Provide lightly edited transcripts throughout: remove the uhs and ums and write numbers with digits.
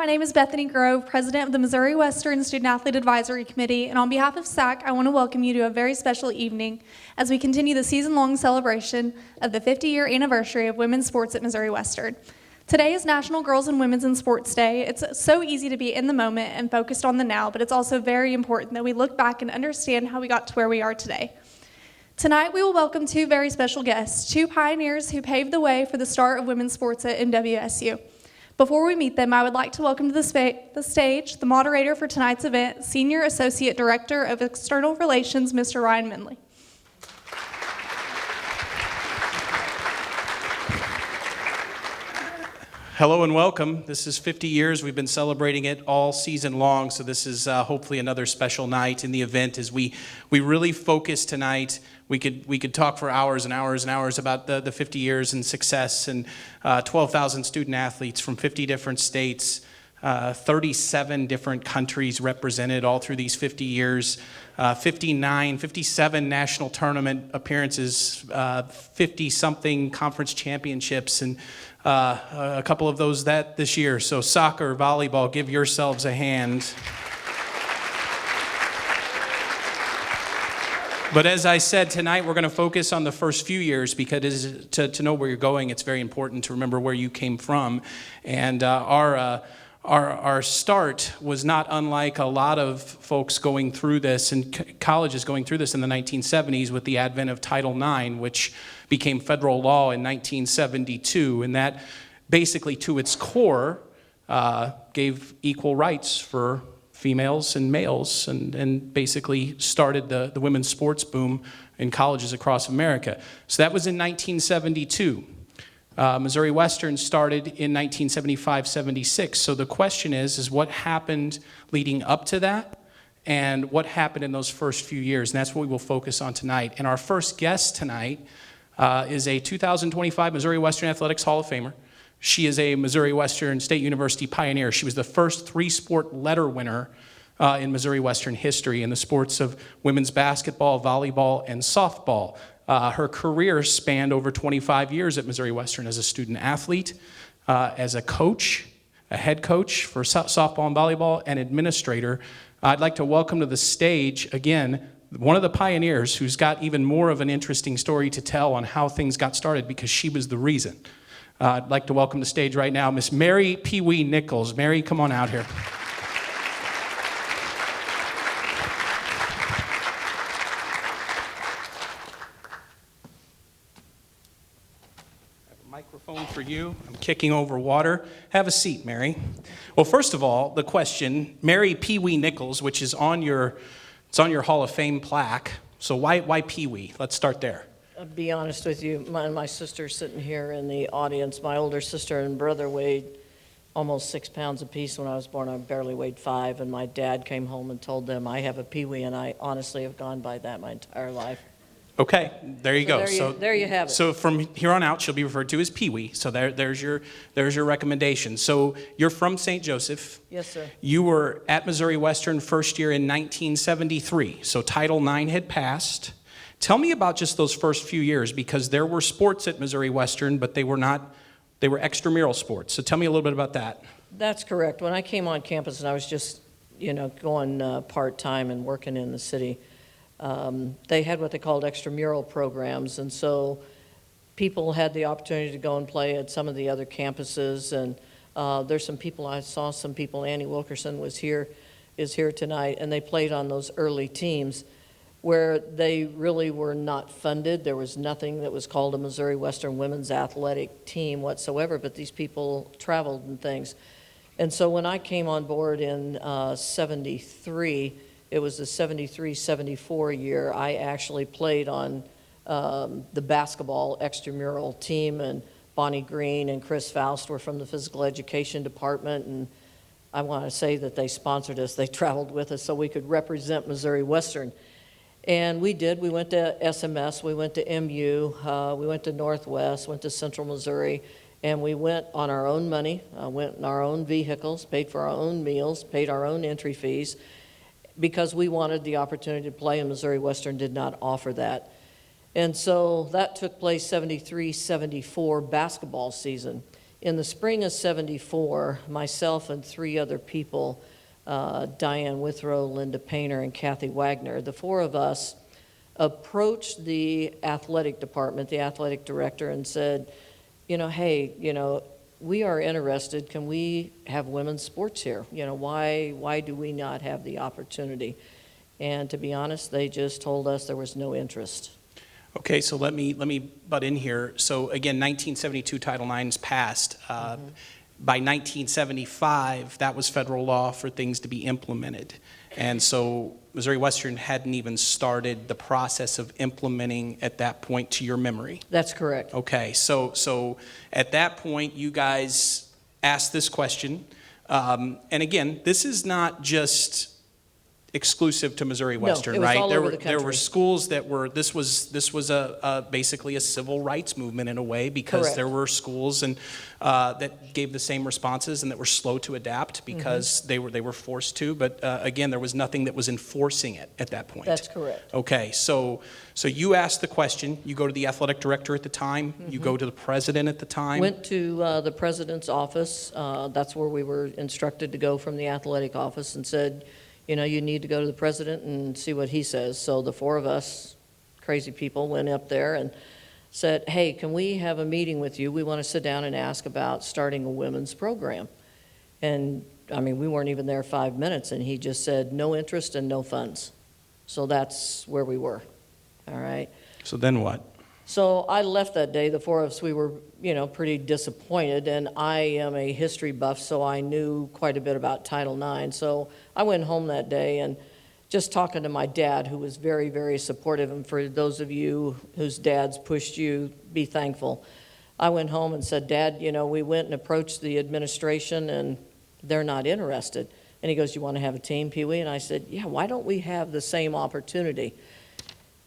my name is Bethany Grove, president of the Missouri Western Student Athlete Advisory Committee, and on behalf of SAC, I want to welcome you to a very special evening as we continue the season-long celebration of the 50-year anniversary of women's sports at Missouri Western. Today is National Girls and Women's in Sports Day. It's so easy to be in the moment and focused on the now, but it's also very important that we look back and understand how we got to where we are today. Tonight, we will welcome two very special guests, two pioneers who paved the way for the start of women's sports at MWSU. Before we meet them, I would like to welcome to the stage the moderator for tonight's event, Senior Associate Director of External Relations, Mr. Ryan Mindley. Hello and welcome. This is 50 years. We've been celebrating it all season long, so this is hopefully another special night in the event as we really focus tonight. We could talk for hours and hours and hours about the 50 years and success and 12,000 student athletes from 50 different states, 37 different countries represented all through these 50 years, 57 national tournament appearances, 50-something conference championships, and a couple of those this year. So soccer, volleyball, give yourselves a hand. But as I said, tonight we're going to focus on the first few years because to know where you're going, it's very important to remember where you came from. And our start was not unlike a lot of folks going through this and colleges going through this in the 1970s with the advent of Title IX, which became federal law in 1972. And that basically to its core gave equal rights for females and males and basically started the women's sports boom in colleges across America. So that was in 1972. Missouri Western started in 1975-76. So the question is what happened leading up to that and what happened in those first few years? And that's what we will focus on tonight. And our first guest tonight is a 2025 Missouri Western Athletics Hall of Famer. She is a Missouri Western State University pioneer. She was the first three-sport letter winner in Missouri Western history in the sports of women's basketball, volleyball, and softball. Her career spanned over 25 years at Missouri Western as a student athlete, as a coach, a head coach for softball and volleyball, and administrator. I'd like to welcome to the stage, again, one of the pioneers who's got even more of an interesting story to tell on how things got started because she was the reason. I'd like to welcome to the stage right now Miss Mary Pee Wee Nichols. Mary, come on out here. Microphone for you. I'm kicking over water. Have a seat, Mary. Well, first of all, the question, Mary Pee Wee Nichols, which is on your Hall of Fame plaque. So why Pee Wee? Let's start there. I'll be honest with you, my sister's sitting here in the audience. My older sister and brother weighed almost 6 pounds apiece. When I was born, I barely weighed 5, and my dad came home and told them I have a Pee Wee, and I honestly have gone by that my entire life. Okay, there you go. There you have it. So from here on out, she'll be referred to as Pee Wee. So there's your recommendation. So you're from St. Joseph. Yes, sir. You were at Missouri Western first year in 1973. So Title IX had passed. Tell me about just those first few years because there were sports at Missouri Western, but they were extramural sports. So tell me a little bit about that. That's correct. When I came on campus and I was just, going part-time and working in the city, they had what they called extramural programs, and so people had the opportunity to go and play at some of the other campuses. And there's some people I saw. Some people. Annie Wilkerson is here tonight, and they played on those early teams where they really were not funded. There was nothing that was called a Missouri Western women's athletic team whatsoever, but these people traveled and things. And so when I came on board in 73. It was the 73-74 year. I actually played on the basketball extramural team, and Bonnie Green and Chris Faust were from the physical education department, and I want to say that they sponsored us. They traveled with us so we could represent Missouri Western. And we did. We went to SMS, we went to MU, we went to Northwest, went to Central Missouri, and we went on our own money, went in our own vehicles, paid for our own meals, paid our own entry fees, because we wanted the opportunity to play, and Missouri Western did not offer that. And so that took place 73-74 basketball season. In the spring of '74, myself and 3 other people, Diane Withrow, Linda Painter, and Kathy Wagner, the 4 of us approached the athletic department, the athletic director, and said, hey, we are interested. Can we have women's sports here? Why do we not have the opportunity? And to be honest, they just told us there was no interest. Okay, so let me butt in here. So again, 1972 Title IX passed. By 1975, that was federal law for things to be implemented. And so Missouri Western hadn't even started the process of implementing at that point, to your memory. That's correct. Okay, so at that point, you guys asked this question. And again, this is not just exclusive to Missouri Western, it was right? all over the There were country. schools that were, this was basically a civil rights movement in a way, because Correct. there were schools and that gave the same responses and that were slow to adapt because they were forced to. But again, there was nothing that was enforcing it at that point. That's correct. Okay, so you asked the question. You go to the athletic director at the time. You go to the president at the time. Went to the president's office. That's where we were instructed to go from the athletic office, and said, you need to go to the president and see what he says. So the 4 of us, crazy people, went up there and said, hey, can we have a meeting with you? We want to sit down and ask about starting a women's program. And, we weren't even there 5 minutes, and he just said, no interest and no funds. So that's where we were, all right? So then what? So I left that day. The 4 of us, we were, pretty disappointed, and I am a history buff, so I knew quite a bit about Title IX. So I went home that day and just talking to my dad, who was very, very supportive, and for those of you whose dads pushed you, be thankful. I went home and said, Dad, we went and approached the administration, and they're not interested. And he goes, you want to have a team, Pee-wee? And I said, yeah, why don't we have the same opportunity?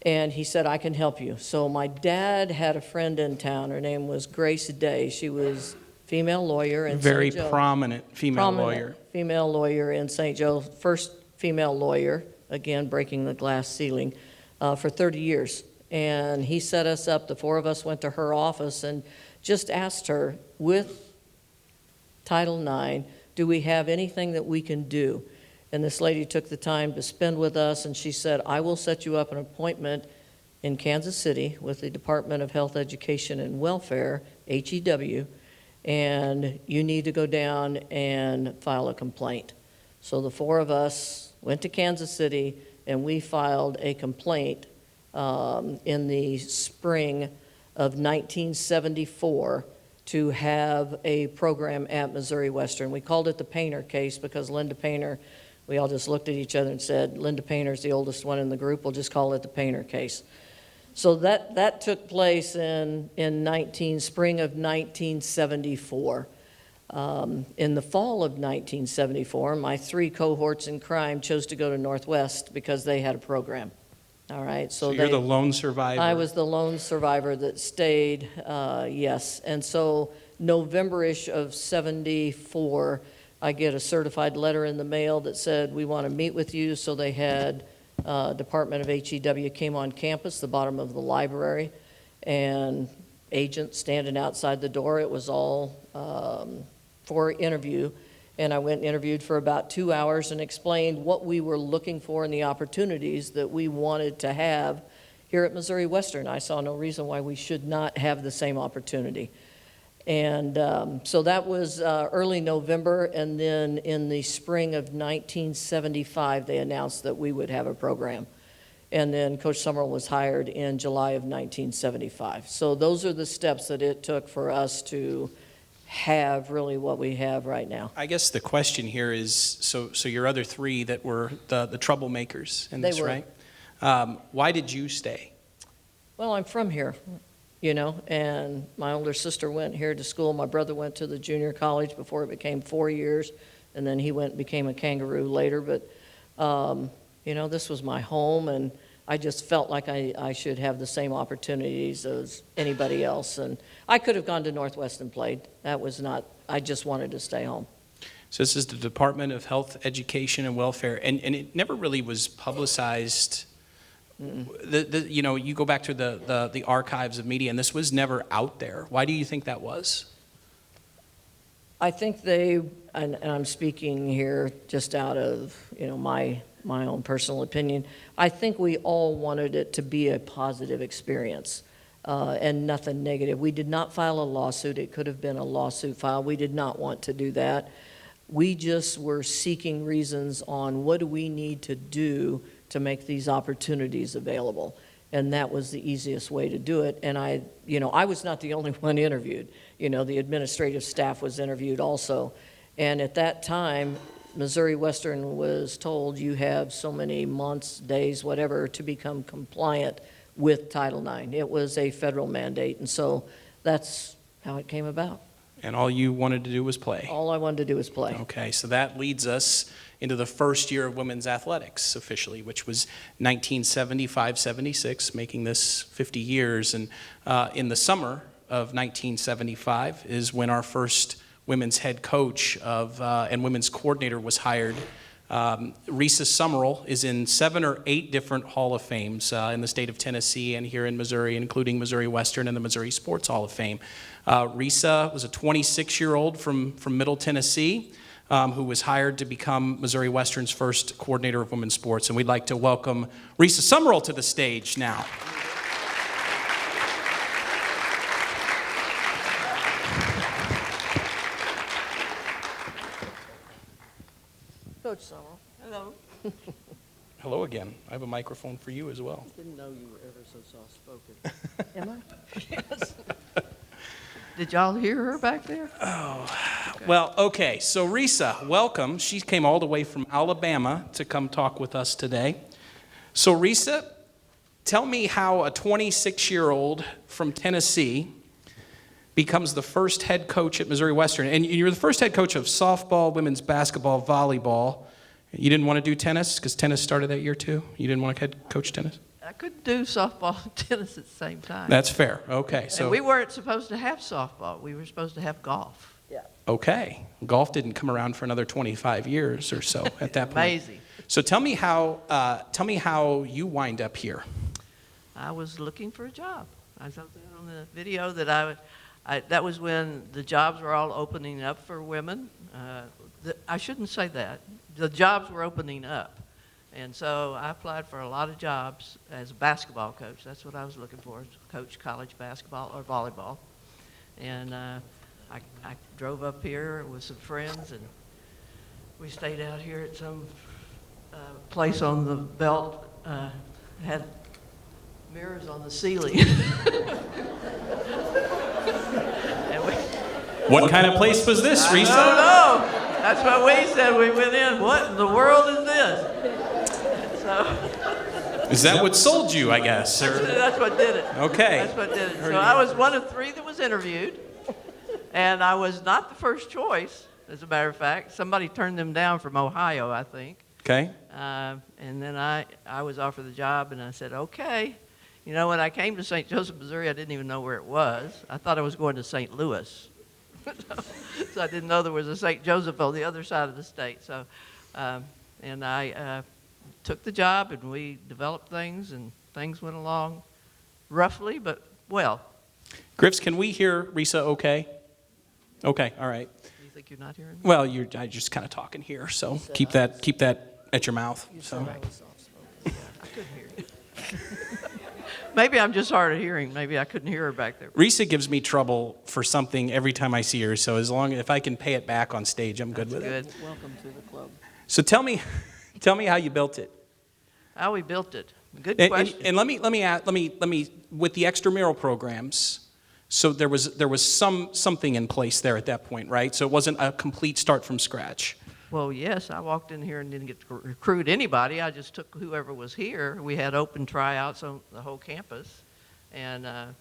And he said, I can help you. So my dad had a friend in town. Her name was Grace Day. She was female lawyer in Very St. Joe. prominent female lawyer. Female lawyer in St. Joe. First female lawyer, again, breaking the glass ceiling, for 30 years. And he set us up. The 4 of us went to her office and just asked her, with Title IX, do we have anything that we can do? And this lady took the time to spend with us, and she said, I will set you up an appointment in Kansas City with the Department of Health, Education, and Welfare, HEW, and you need to go down and file a complaint. So the 4 of us went to Kansas City, and we filed a complaint in the spring of 1974 to have a program at Missouri Western. We called it the Painter case because Linda Painter, we all just looked at each other and said, Linda Painter's the oldest one in the group, we'll just call it the Painter case. So that took place in spring of 1974. In the fall of 1974, my 3 cohorts in crime chose to go to Northwest because they had a program. All right, So you're the lone survivor. I was the lone survivor that stayed, yes. And so November-ish of '74, I get a certified letter in the mail that said, we want to meet with you. So they had Department of HEW came on campus, the bottom of the library, and agents standing outside the door. It was all for interview. And I went and interviewed for about 2 hours and explained what we were looking for and the opportunities that we wanted to have here at Missouri Western. I saw no reason why we should not have the same opportunity. And so that was early November, and then in the spring of 1975, they announced that we would have a program. And then Coach Sumrell was hired in July of 1975. So those are the steps that it took for us to have really what we have right now. I guess the question here is, so your other 3 that were the troublemakers in this, They were. right? Why did you stay? Well, I'm from here, and my older sister went here to school. My brother went to the junior college before it became 4 years, and then he went and became a kangaroo later. But, this was my home, and I just felt like I should have the same opportunities as anybody else. And I could have gone to Northwest and played. That was not, I just wanted to stay home. So this is the Department of Health, Education, and Welfare, and it never really was publicized. You go back to the archives of media, and this was never out there. Why do you think that was? I think they, and I'm speaking here just out of, my own personal opinion, I think we all wanted it to be a positive experience and nothing negative. We did not file a lawsuit. It could have been a lawsuit filed. We did not want to do that. We just were seeking reasons on what do we need to do to make these opportunities available. And that was the easiest way to do it. And I was not the only one interviewed. The administrative staff was interviewed also. And at that time, Missouri Western was told you have so many months, days, whatever, to become compliant with Title IX. It was a federal mandate. And so that's how it came about. And all you wanted to do was play. All I wanted to do was play. Okay, so that leads us into the first year of women's athletics officially, which was 1975-76, making this 50 years. And in the summer of 1975 is when our first women's head coach and women's coordinator was hired. Rhesa Sumrell is in 7 or 8 different Hall of Fames in the state of Tennessee and here in Missouri, including Missouri Western and the Missouri Sports Hall of Fame. Rhesa was a 26-year-old from Middle Tennessee who was hired to become Missouri Western's first coordinator of women's sports. And we'd like to welcome Rhesa Sumrell to the stage now. Coach Sumrell. Hello. Hello again. I have a microphone for you as well. Didn't know you were ever so soft-spoken. Am I? Yes. Did y'all hear her back there? Well, okay, so Rhesa, welcome. She came all the way from Alabama to come talk with us today. So Rhesa, tell me how a 26-year-old from Tennessee becomes the first head coach at Missouri Western. And you're the first head coach of softball, women's basketball, volleyball. You didn't want to do tennis because tennis started that year too? You didn't want to head coach tennis? I couldn't do softball and tennis at the same time. That's fair. Okay. So and we weren't supposed to have softball. We were supposed to have golf. Yeah. Okay. Golf didn't come around for another 25 years or so at that point. Amazing. So tell me how you wind up here. I was looking for a job. I saw that on the video that that was when the jobs were all opening up for women. I shouldn't say that. The jobs were opening up. And so I applied for a lot of jobs as a basketball coach. That's what I was looking for, coach college basketball or volleyball. And I drove up here with some friends, and we stayed out here at some place on the belt. Had mirrors on the ceiling. What kind of place was this, Rhesa? I don't know. That's what we said. We went in. What in the world is this? So Is that what sold you, I guess? Or? that's what did it. Okay. That's what did it. So I was one of 3 that was interviewed, and I was not the first choice, as a matter of fact. Somebody turned them down from Ohio, I think. Okay. And then I was offered the job, and I said, okay. You know, when I came to St. Joseph, Missouri, I didn't even know where it was. I thought I was going to St. Louis. So I didn't know there was a St. Joseph on the other side of the state. So, and I took the job, and we developed things, and things went along roughly, but well. Griffs, can we hear Rhesa okay? Okay, all right. You think you're not hearing me? Well, I'm just kind of talking here, so keep that at your mouth. So. I couldn't hear you. Maybe I'm just hard of hearing. Maybe I couldn't hear her back there. Rhesa gives me trouble for something every time I see her, so if I can pay it back on stage, I'm good with it. Welcome to the club. So tell me how you built it. How we built it. Good And, question. and let me with the extramural programs. So there was something in place there at that point, right? So it wasn't a complete start from scratch. Well, yes, I walked in here and didn't get to recruit anybody. I just took whoever was here. We had open tryouts on the whole campus, and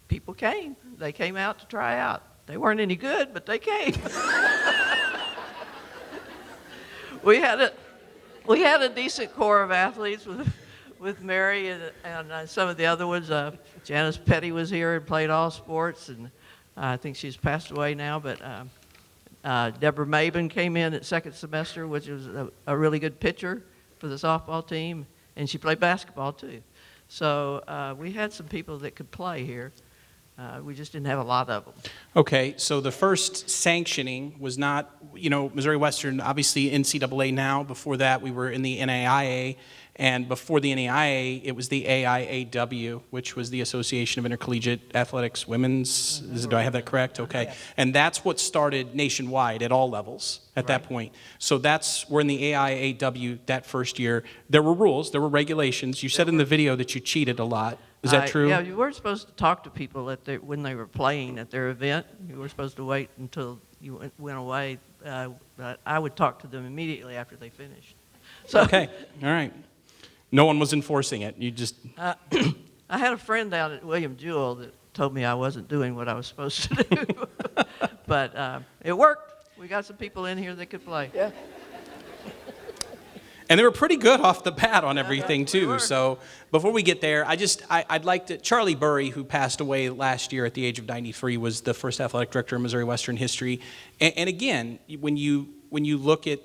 people came. They came out to try out. They weren't any good, but they came. We had a decent core of athletes with Mary and some of the other ones. Janice Petty was here and played all sports, and I think she's passed away now, but. Deborah Mabin came in at second semester, which was a really good pitcher for the softball team, and she played basketball too. So we had some people that could play here. We just didn't have a lot of them. Okay, so the first sanctioning was not, Missouri Western, obviously NCAA now. Before that, we were in the NAIA. And before the NAIA, it was the AIAW, which was the Association of Intercollegiate Athletics Women's. Do I have that correct? Okay. Yes. And that's what started nationwide at all levels at that point. So we're in the AIAW that first year. There were rules, there were regulations. You said in the video that you cheated a lot. Is that true? Yeah, you weren't supposed to talk to people when they were playing at their event. You were supposed to wait until you went away. But I would talk to them immediately after they finished. So, Okay, all right. No one was enforcing it. You just... I had a friend down at William Jewell that told me I wasn't doing what I was supposed to do. But it worked. We got some people in here that could play. Yeah. And they were pretty good off the bat on everything, we too. were. So before we get there, I'd like to... Charlie Burry, who passed away last year at the age of 93, was the first athletic director in Missouri Western history. And again, when you look at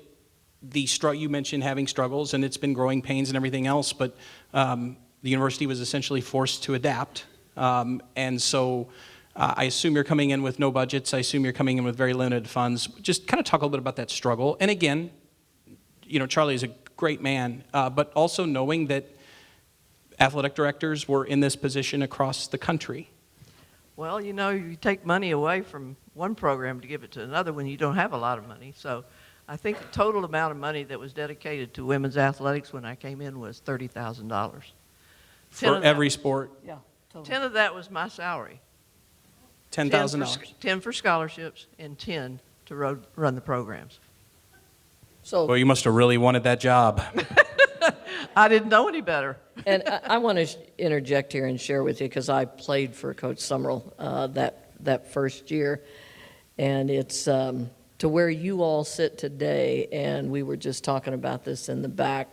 you mentioned having struggles, and it's been growing pains and everything else, but the university was essentially forced to adapt. And so I assume you're coming in with no budgets. I assume you're coming in with very limited funds. Just kind of talk a little bit about that struggle. And again, Charlie is a great man, but also knowing that athletic directors were in this position across the country. Well, you take money away from one program to give it to another when you don't have a lot of money. So I think the total amount of money that was dedicated to women's athletics when I came in was $30,000. For every sport, Yeah, totally. 10 of that was my salary. $10,000. 10 for scholarships and 10 to run the programs. So, Well, you must have really wanted that job. I didn't know any better. and I want to interject here and share with you, because I played for Coach Sumrell that first year, and it's to where you all sit today, and we were just talking about this in the back,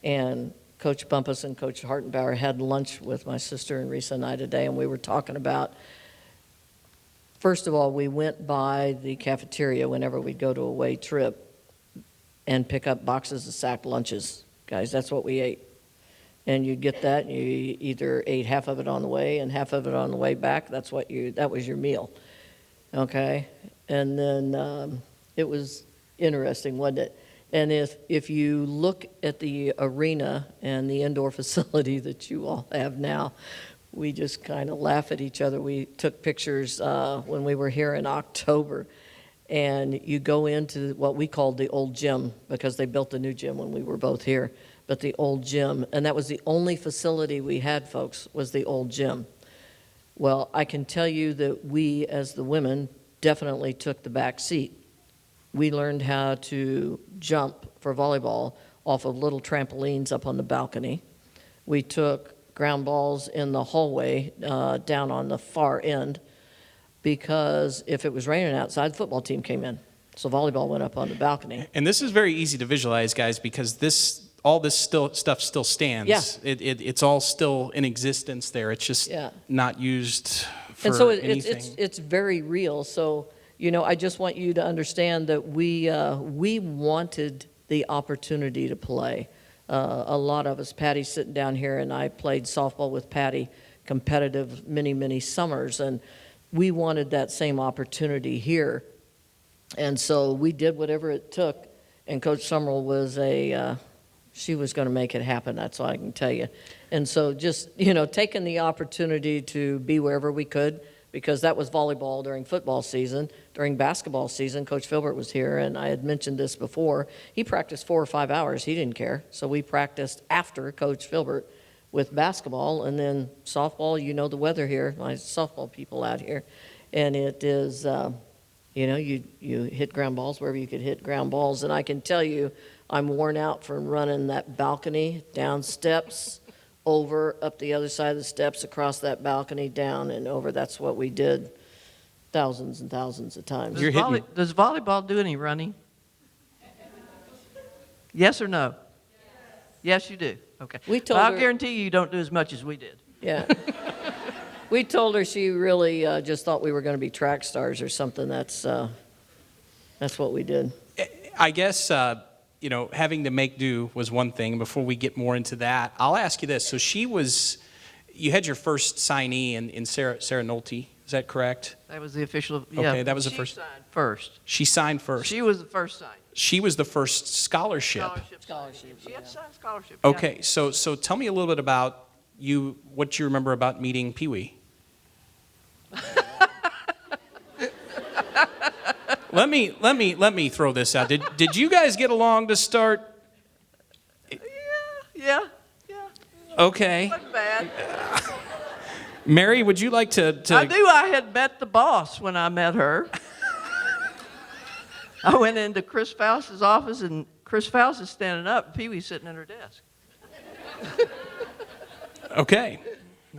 and Coach Bumpus and Coach Hartenbauer had lunch with my sister and Rhesa and I today, and we were talking about, first of all, we went by the cafeteria whenever we'd go to a away trip and pick up boxes of sack lunches. Guys, that's what we ate. And you'd get that, and you either ate half of it on the way and half of it on the way back. That was your meal. Okay? And then it was interesting, wasn't it? And if you look at the arena and the indoor facility that you all have now, we just kind of laugh at each other. We took pictures when we were here in October, and you go into what we called the old gym, because they built a new gym when we were both here, but the old gym, and that was the only facility we had, folks, was the old gym. Well, I can tell you that we, as the women, definitely took the back seat. We learned how to jump for volleyball off of little trampolines up on the balcony. We took ground balls in the hallway down on the far end, because if it was raining outside, the football team came in. So volleyball went up on the balcony. And this is very easy to visualize, guys, because all this stuff still stands. Yeah. It's all still in existence there. It's just not used for And so anything. it's very real. So, I just want you to understand that we wanted the opportunity to play. A lot of us, Patty's sitting down here, and I played softball with Patty, competitive many, many summers, and we wanted that same opportunity here. And so we did whatever it took, and Coach Sumrell was she was going to make it happen, that's all I can tell you. And so just, taking the opportunity to be wherever we could, because that was volleyball during football season. During basketball season, Coach Filbert was here, and I had mentioned this before. He practiced 4 or 5 hours. He didn't care. So we practiced after Coach Filbert with basketball, and then softball, the weather here, my softball people out here. And it is, you hit ground balls wherever you could hit ground balls. And I can tell you, I'm worn out from running that balcony, down steps, over, up the other side of the steps, across that balcony, down and over. That's what we did thousands and thousands of times. Does volleyball do any running? Yes or no? Yes, you do. Okay. We told I'll her- guarantee you don't do as much as we did. Yeah. We told her she really just thought we were going to be track stars or something. That's what we did. I guess, having to make do was one thing. Before we get more into that, I'll ask you this. So you had your first signee in Sarah Nolte. Is that correct? That was the official, yeah. Okay, that was the She first. signed first. She signed first. She was the first signed. She was the first scholarship. Scholarship, She had yeah. to sign scholarship. yeah. Okay, so tell me a little bit about you, what you remember about meeting Pee Wee. Let me throw this out. Did you guys get along to start? Yeah. Okay. Wasn't bad. Mary, would you like to I knew I had met the boss when I met her. I went into Chris Faust's office, and Chris Faust is standing up, and Pee Wee's sitting at her desk. Okay.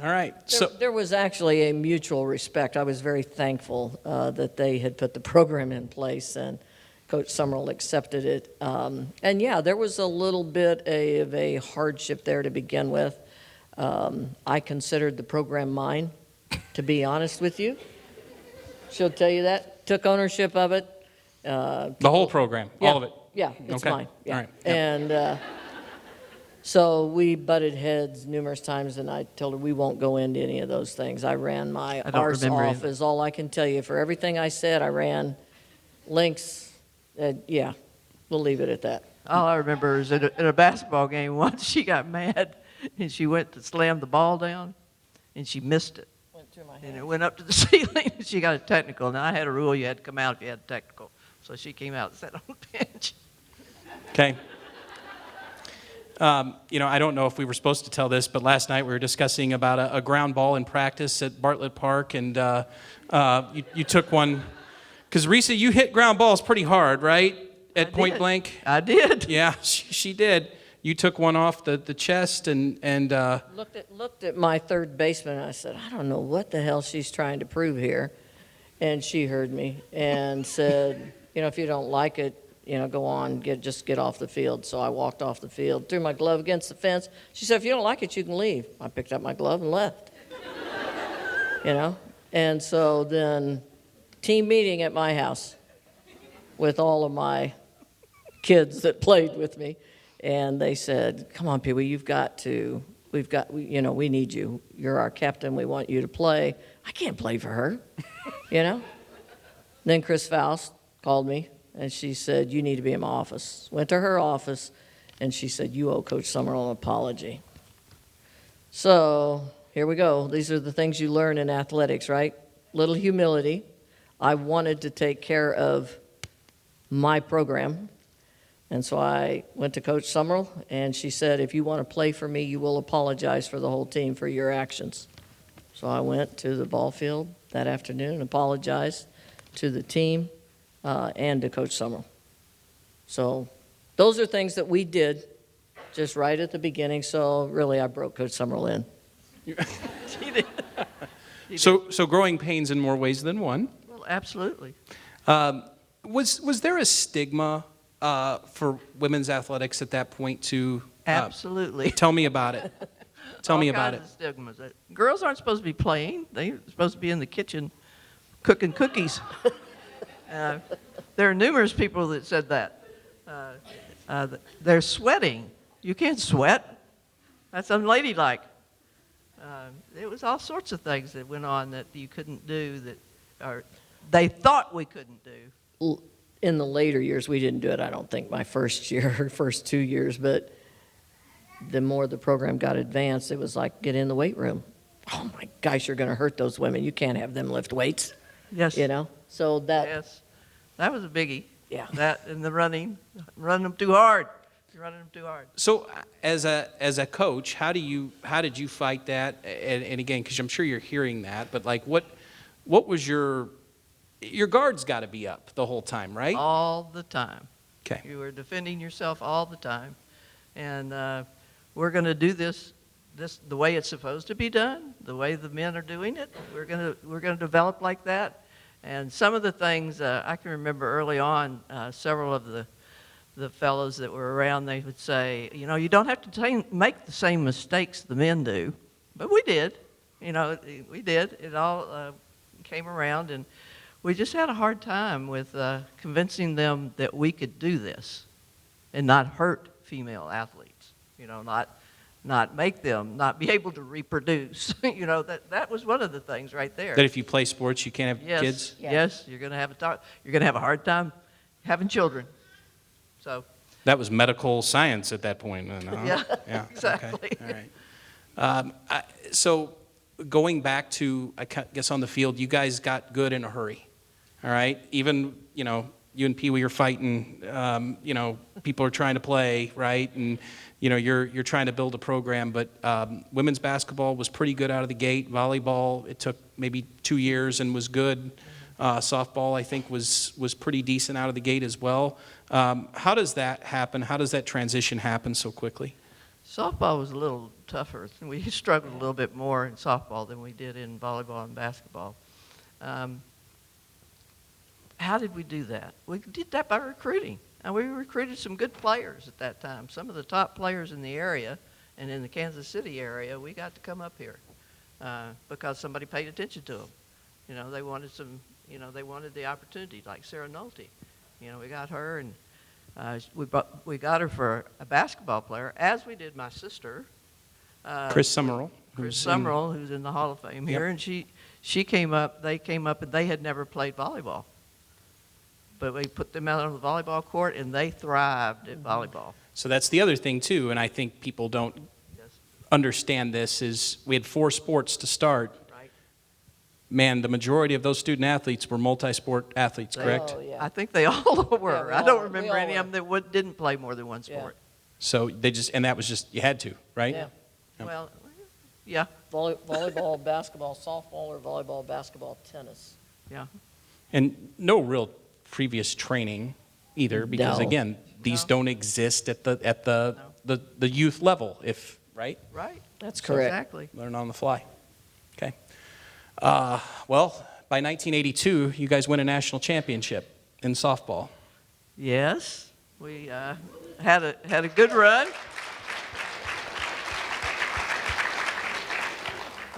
All right. So There was actually a mutual respect. I was very thankful that they had put the program in place, and Coach Sumrell accepted it. And yeah, there was a little bit of a hardship there to begin with. I considered the program mine, to be honest with you. She'll tell you that. Took ownership of it. the whole program, all of it. Yeah, it's Okay. mine. Yeah. All right. Yep. And so we butted heads numerous times, and I told her we won't go into any of those things. I ran my I don't arse remember off, either. is all I can tell you. For everything I said, I ran links. Yeah, we'll leave it at that. All I remember is at a basketball game once she got mad, and she went to slam the ball down, and she missed it. Went through my And it went up to the ceiling, and she got a technical. Now, I had a rule you had to come out if you had a technical. So she came out and sat on the bench. Okay. I don't know if we were supposed to tell this, but last night we were discussing about a ground ball in practice at Bartlett Park, and you took one, because Rhesa, you hit ground balls pretty hard, right? At I point did. blank? I did. Yeah, she did. You took one off the chest and Looked at my third baseman, and I said, I don't know what the hell she's trying to prove here. And she heard me and said, if you don't like it, go on, just get off the field. So I walked off the field, threw my glove against the fence. She said, if you don't like it, you can leave. I picked up my glove and left. And so then team meeting at my house with all of my kids that played with me. And they said, come on, Pee Wee, we need you. You're our captain. We want you to play. I can't play for her, Then Chris Faust called me, and she said, you need to be in my office. Went to her office, and she said, you owe Coach Sumrell an apology. So here we go. These are the things you learn in athletics, right? Little humility. I wanted to take care of my program. And so I went to Coach Sumrell, and she said, if you want to play for me, you will apologize for the whole team for your actions. So I went to the ball field that afternoon and apologized to the team and to Coach Sumrell. So those are things that we did just right at the beginning. So really, I broke Coach Sumrell in. She did. so growing pains in more ways than one. Well, absolutely. Was there a stigma for women's athletics at that point too? Absolutely. Tell me about it. Tell me about it. All kinds of stigmas. Girls aren't supposed to be playing. They're supposed to be in the kitchen cooking cookies. There are numerous people that said that. They're sweating. You can't sweat. That's unladylike. There was all sorts of things that went on that you couldn't do or they thought we couldn't do. In the later years, we didn't do it, I don't think, my first year, first 2 years, but the more the program got advanced, it was like, get in the weight room. Oh my gosh, you're going to hurt those women. You can't have them lift weights, Yes. So that, Yes. That was a biggie. yeah. That and the running them too hard. You're running them too hard. So as a coach, how did you fight that? And again, because I'm sure you're hearing that, but like what was your guard's got to be up the whole time, right? All the time. Okay. You were defending yourself all the time. And we're going to do this the way it's supposed to be done, the way the men are doing it. We're going to develop like that. And some of the things I can remember early on, several of the fellows that were around, they would say, you don't have to make the same mistakes the men do. But we did. We did. It all came around, and we just had a hard time with convincing them that we could do this and not hurt female athletes. not make them not be able to reproduce. You know, that was one of the things right there. That if you play sports, you can't have Yes, kids? yes, you're going to have a hard time having children. So, That was medical science at that point. Then, huh? yeah, Yeah, exactly. Okay. All right. So going back to, I guess, on the field, you guys got good in a hurry. All right? Even, you know, you and Pee Wee are fighting. You know, people are trying to play, right? And, you know, you're trying to build a program. But women's basketball was pretty good out of the gate. Volleyball, it took maybe 2 years and was good. Softball, I think, was pretty decent out of the gate as well. How does that happen? How does that transition happen so quickly? Softball was a little tougher. We struggled a little bit more in softball than we did in volleyball and basketball. How did we do that? We did that by recruiting. And we recruited some good players at that time. Some of the top players in the area and in the Kansas City area, we got to come up here because somebody paid attention to them. You know, they wanted they wanted the opportunity, like Sarah Nolte. You know, we got her, and we got her for a basketball player, as we did my sister. Chris Sumrell. Chris Sumrell, who's in the Hall of Fame here, Yep. and she came up, and they had never played volleyball. But we put them out on the volleyball court, and they thrived at volleyball. So that's the other thing, too, and I think people don't understand this, is we had 4 sports to start. Right. Man, the majority of those student athletes were multi-sport athletes, correct? Oh, yeah. I think they all were. we I all don't were. remember any of them that didn't play more than one sport. So they just, and that was just, you had to, right? Yeah. Yep. Well, yeah, Volleyball, basketball, softball, or volleyball, basketball, tennis. yeah. And no real previous training either, because No. again, these No. don't exist at the youth level, right? Right. That's correct. Exactly. Learn on the fly. Okay. Well, by 1982, you guys win a national championship in softball. Yes, we had a good run.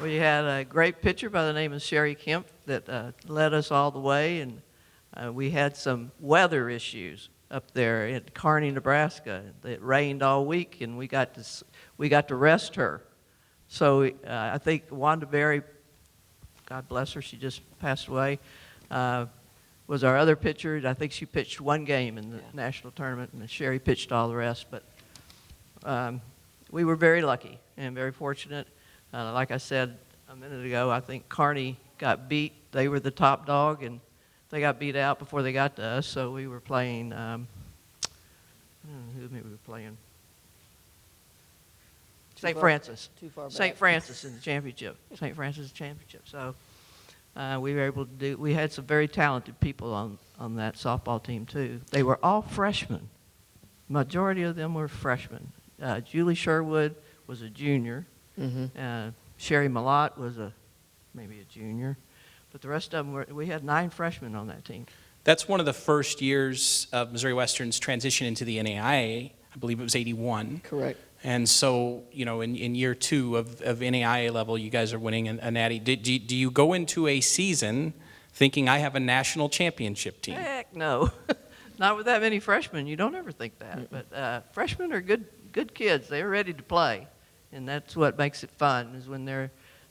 We had a great pitcher by the name of Sherry Kemp that led us all the way, and we had some weather issues up there in Kearney, Nebraska. It rained all week, and we got to rest her. So I think Wanda Berry, God bless her, she just passed away, was our other pitcher. I think she pitched 1 game in the national tournament, and Sherry pitched all the rest. But we were very lucky and very fortunate. Like I said a minute ago, I think Kearney got beat. They were the top dog, and they got beat out before they got to us. So we were playing. Who we were playing? St. Francis. Too far back. St. Francis in the championship. St. Francis championship. So we were able to do. We had some very talented people on that softball team too. They were all freshmen. Majority of them were freshmen. Julie Sherwood was a junior. Mm-hmm. Sherry Malott was maybe a junior, but the rest of them we had 9 freshmen on that team. That's one of the first years of Missouri Western's transition into the NAIA. I believe it was 81. Correct. And so, you know, in year 2 of NAIA level, you guys are winning a natty. Do you go into a season thinking I have a national championship team? Heck no, not with that many freshmen. You don't ever think that. But freshmen are good kids. They're ready to play, and that's what makes it fun. Is when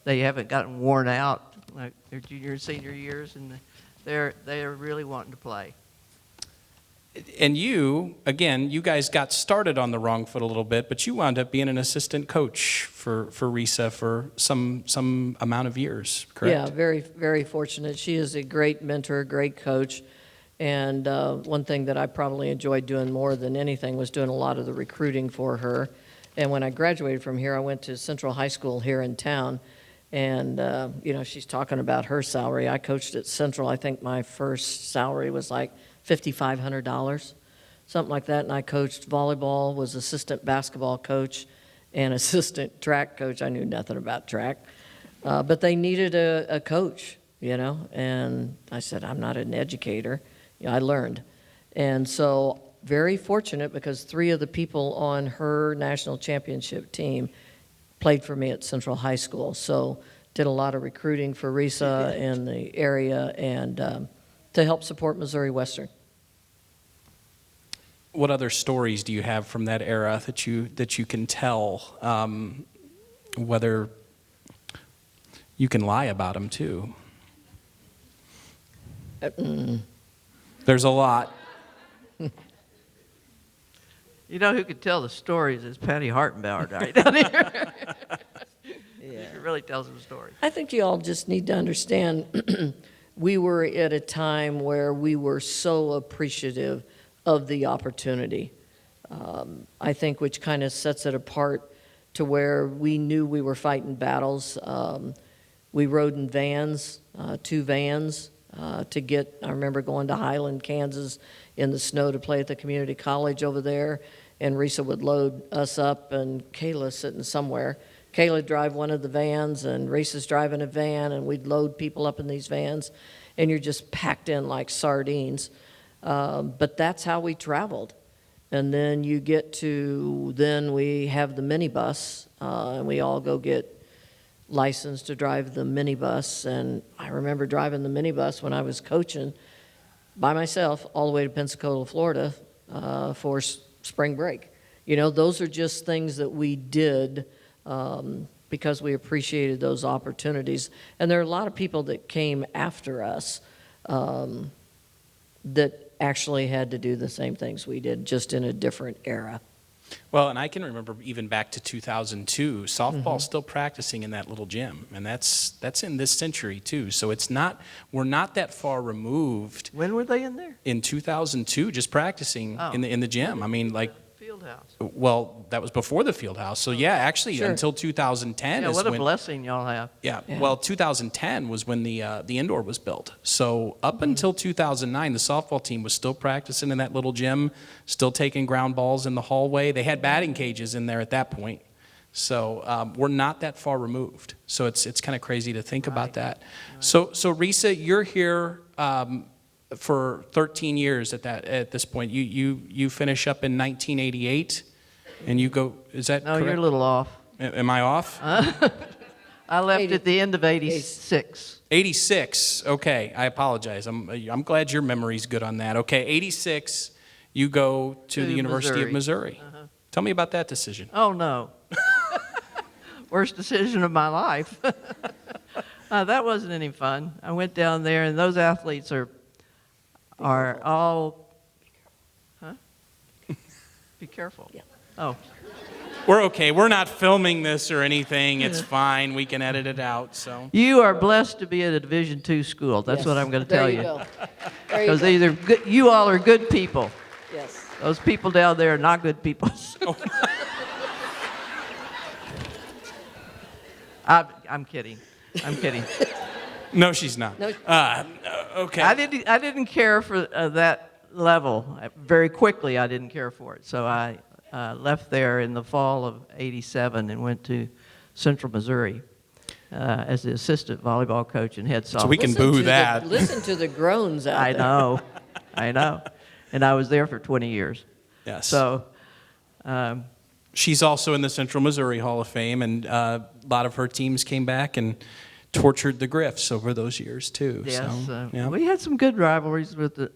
they haven't gotten worn out like their junior and senior years, and they're really wanting to play. And you, again, you guys got started on the wrong foot a little bit, but you wound up being an assistant coach for Rhesa for some amount of years, correct? Yeah, very, very fortunate. She is a great mentor, great coach. And one thing that I probably enjoyed doing more than anything was doing a lot of the recruiting for her. And when I graduated from here, I went to Central High School here in town. And, you know, she's talking about her salary. I coached at Central. I think my first salary was like $5,500, something like that. And I coached volleyball, was assistant basketball coach, and assistant track coach. I knew nothing about track. But they needed a coach, you know. And I said, I'm not an educator. You know, I learned. And so very fortunate because 3 of the people on her national championship team played for me at Central High School. So did a lot of recruiting for Rhesa in the area and to help support Missouri Western. what other stories do you have from that era that you can tell? Whether you can lie about them too. There's a lot. You know who could tell the stories is Patty Hartenbauer right down here. She really tells some stories. I think you all just need to understand we were at a time where we were so appreciative of the opportunity. I think which kind of sets it apart to where we knew we were fighting battles. We rode in vans, 2 vans, to get, I remember going to Highland, Kansas in the snow to play at the community college over there, and Rhesa would load us up and Kayla sitting somewhere. Kayla drive one of the vans and Rhesa's driving a van, and we'd load people up in these vans, and you're just packed in like sardines. But that's how we traveled. And then you get to, then we have the minibus, and we all go get licensed to drive the minibus. And I remember driving the minibus when I was coaching by myself all the way to Pensacola, Florida, for spring break. You know, those are just things that we did because we appreciated those opportunities. And there are a lot of people that came after us that actually had to do the same things we did, just in a different era. Well, and I can remember even back to 2002, softball still practicing in that little gym, and that's in this century too. So we're not that far removed. When were they in there? In 2002, just practicing in the gym. I mean, like, Field house. well, that was before the field house. So yeah, actually Sure. until 2010 Yeah, is what a when, blessing y'all have. yeah, well, 2010 was when the indoor was built. So up until 2009, the softball team was still practicing in that little gym, still taking ground balls in the hallway. They had batting cages in there at that point. So we're not that far removed. So it's kind of crazy to think about that. Right. So Rhesa, you're here for 13 years at this point. You finish up in 1988, and you go. Is that No, correct? you're a little off. Am I off? I left at the end of 86. 86. Okay, I apologize. I'm glad your memory's good on that. Okay, 86. You go to the University of Missouri. Tell me about that decision. Oh, no. Worst decision of my life. That wasn't any fun. I went down there, and those athletes are all... Huh? Be careful. Yeah. Oh. We're okay. We're not filming this or anything. It's fine. We can edit it out. So You are blessed to be at a Division II school. That's Yes. what I'm going to There tell you you. go. There you Because go. either you all are good people. Yes. Those people down there are not good people. I'm kidding. I'm kidding. no, she's not. No. Okay. I didn't care for that level. Very quickly, I didn't care for it. So I left there in the fall of '87 and went to Central Missouri as the assistant volleyball coach and head softball. So we can boo that. Listen to the groans out I there. know, I know. And I was there for 20 years. Yes. So She's also in the Central Missouri Hall of Fame, and a lot of her teams came back and tortured the Griffs over those years too. yes, So, yeah. we had some good rivalries with the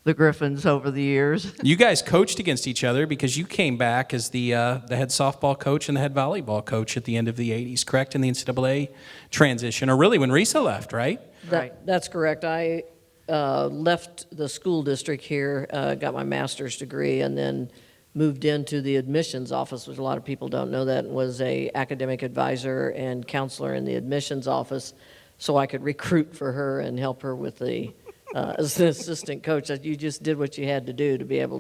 Griffins over the years. You guys coached against each other because you came back as the head softball coach and the head volleyball coach at the end of the 80s, correct, in the NCAA transition, or really when Rhesa left, right? Right. That's correct. I left the school district here, got my master's degree, and then moved into the admissions office, which a lot of people don't know that, was a academic advisor and counselor in the admissions office, so I could recruit for her and help her with the as an assistant coach. That you just did what you had to do to be able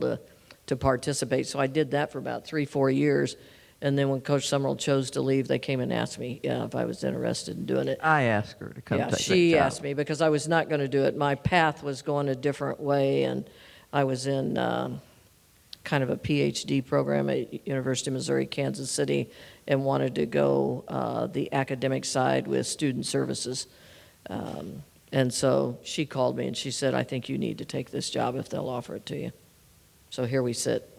to participate. So I did that for about 3-4 years, and then when Coach Sumrell chose to leave, they came and asked me if I was interested in doing it. I asked her to come Yeah, take that she job. asked me because I was not going to do it. My path was going a different way, and I was in kind of a PhD program at University of Missouri, Kansas City, and wanted to go the academic side with student services. And so she called me and she said, I think you need to take this job if they'll offer it to you. So here we sit.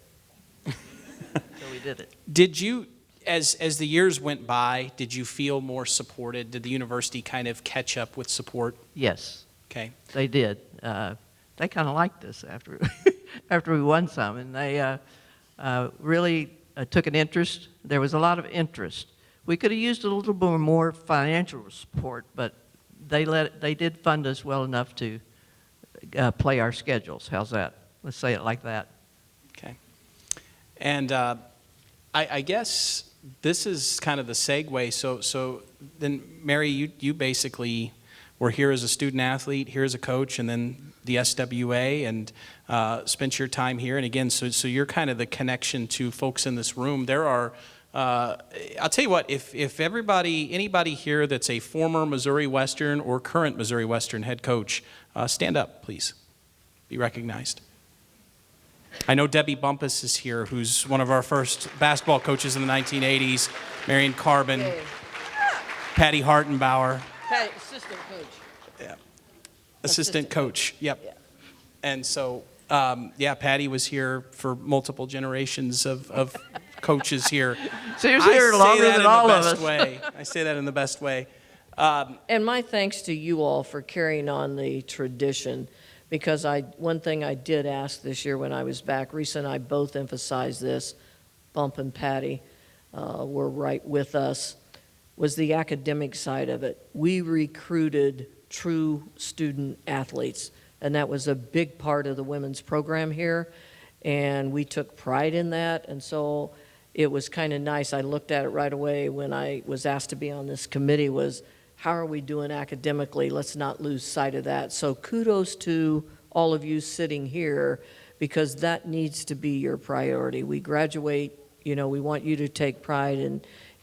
So we did it. Did you, as the years went by, did you feel more supported? Did the university kind of catch up with support? Yes. Okay. They did. they kind of liked us after after we won some, and they really took an interest. There was a lot of interest. We could have used a little bit more financial support, but they did fund us well enough to play our schedules. How's that? Let's say it like that. Okay. And I guess this is kind of the segue. So then, Mary, you basically were here as a student athlete, here as a coach, and then the SWA, and spent your time here. And again, so you're kind of the connection to folks in this room. There are, I'll tell you what, if anybody here that's a former Missouri Western or current Missouri Western head coach, stand up, please. Be recognized. I know Debbie Bumpus is here, who's one of our first basketball coaches in the 1980s. Marion Carbon, Yay. Patty Hartenbauer. Patty, assistant coach. Yeah. Assistant coach. Yep. Yeah. And so, Patty was here for multiple generations of coaches here. So you're here longer than all of us. I say that in the best way. And my thanks to you all for carrying on the tradition, because one thing I did ask this year when I was back, Rhesa and I both emphasized this, Bump and Patty were right with us, was the academic side of it. We recruited true student athletes, and that was a big part of the women's program here, and we took pride in that, and so it was kind of nice. I looked at it right away when I was asked to be on this committee, was how are we doing academically? Let's not lose sight of that. So kudos to all of you sitting here, because that needs to be your priority. We graduate, we want you to take pride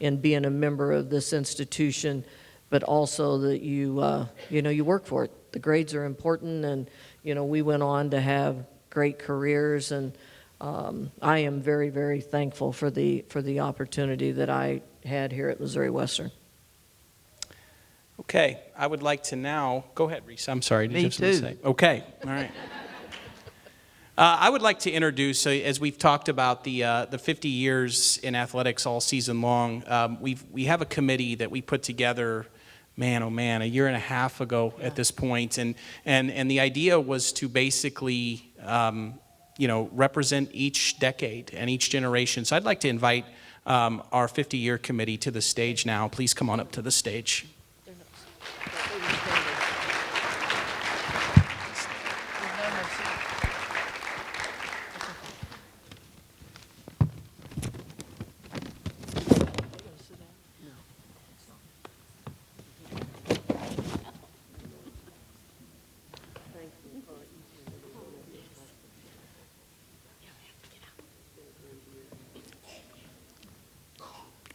in being a member of this institution, but also that you work for it. The grades are important, and, we went on to have great careers, and I am very, very thankful for the opportunity that I had here at Missouri Western. Okay, I would like to now, go ahead, Rhesa, I'm sorry. Did you have something to say? Okay, all right. I would like to introduce, as we've talked about the 50 years in athletics all season long, we have a committee that we put together, a year and a half ago at this point, and the idea was to basically, represent each decade and each generation. So I'd like to invite our 50-year committee to the stage now. Please come on up to the stage.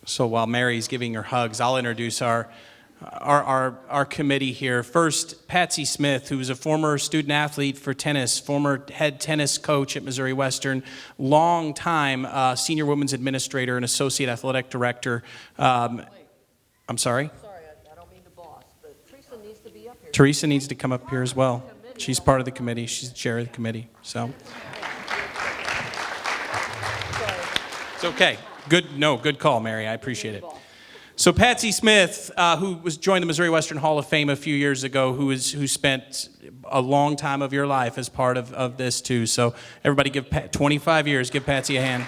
So while Mary's giving her hugs, I'll introduce our committee here. First, Patsy Smith, who is a former student athlete for tennis, former head tennis coach at Missouri Western, long-time senior women's administrator and associate athletic director. I'm sorry? Sorry, I don't mean to boss, but Teresa needs to be up here. Teresa needs to come up here as well. She's part of the committee. She's the chair of the committee. So it's okay. Good call, Mary. I appreciate it. So Patsy Smith, who joined the Missouri Western Hall of Fame a few years ago, who spent a long time of your life as part of this too. So everybody give 25 years. Give Patsy a hand.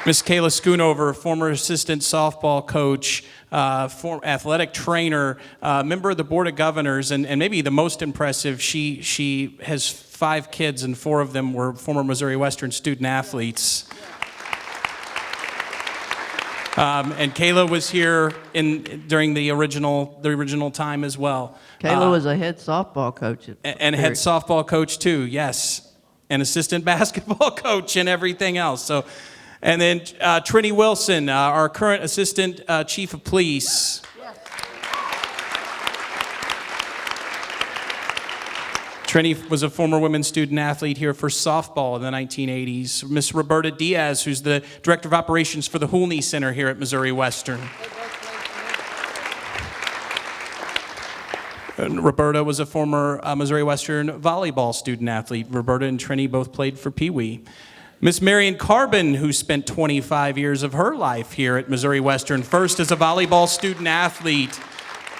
Miss Kayla Schoonover, former assistant softball coach, former athletic trainer, member of the Board of Governors, and maybe the most impressive, she has 5 kids, and 4 of them were former Missouri Western student athletes. And Kayla was here during the original time as well. Kayla was a head softball coach. And head softball coach too, yes. And assistant basketball coach and everything else. So, and then Trini Wilson, our current assistant chief of police. Trini was a former women's student athlete here for softball in the 1980s. Miss Roberta Diaz, who's the director of operations for the Hoolney Center here at Missouri Western. And Roberta was a former Missouri Western volleyball student athlete. Roberta and Trini both played for Pee Wee. Miss Marion Carbon, who spent 25 years of her life here at Missouri Western, first as a volleyball student athlete,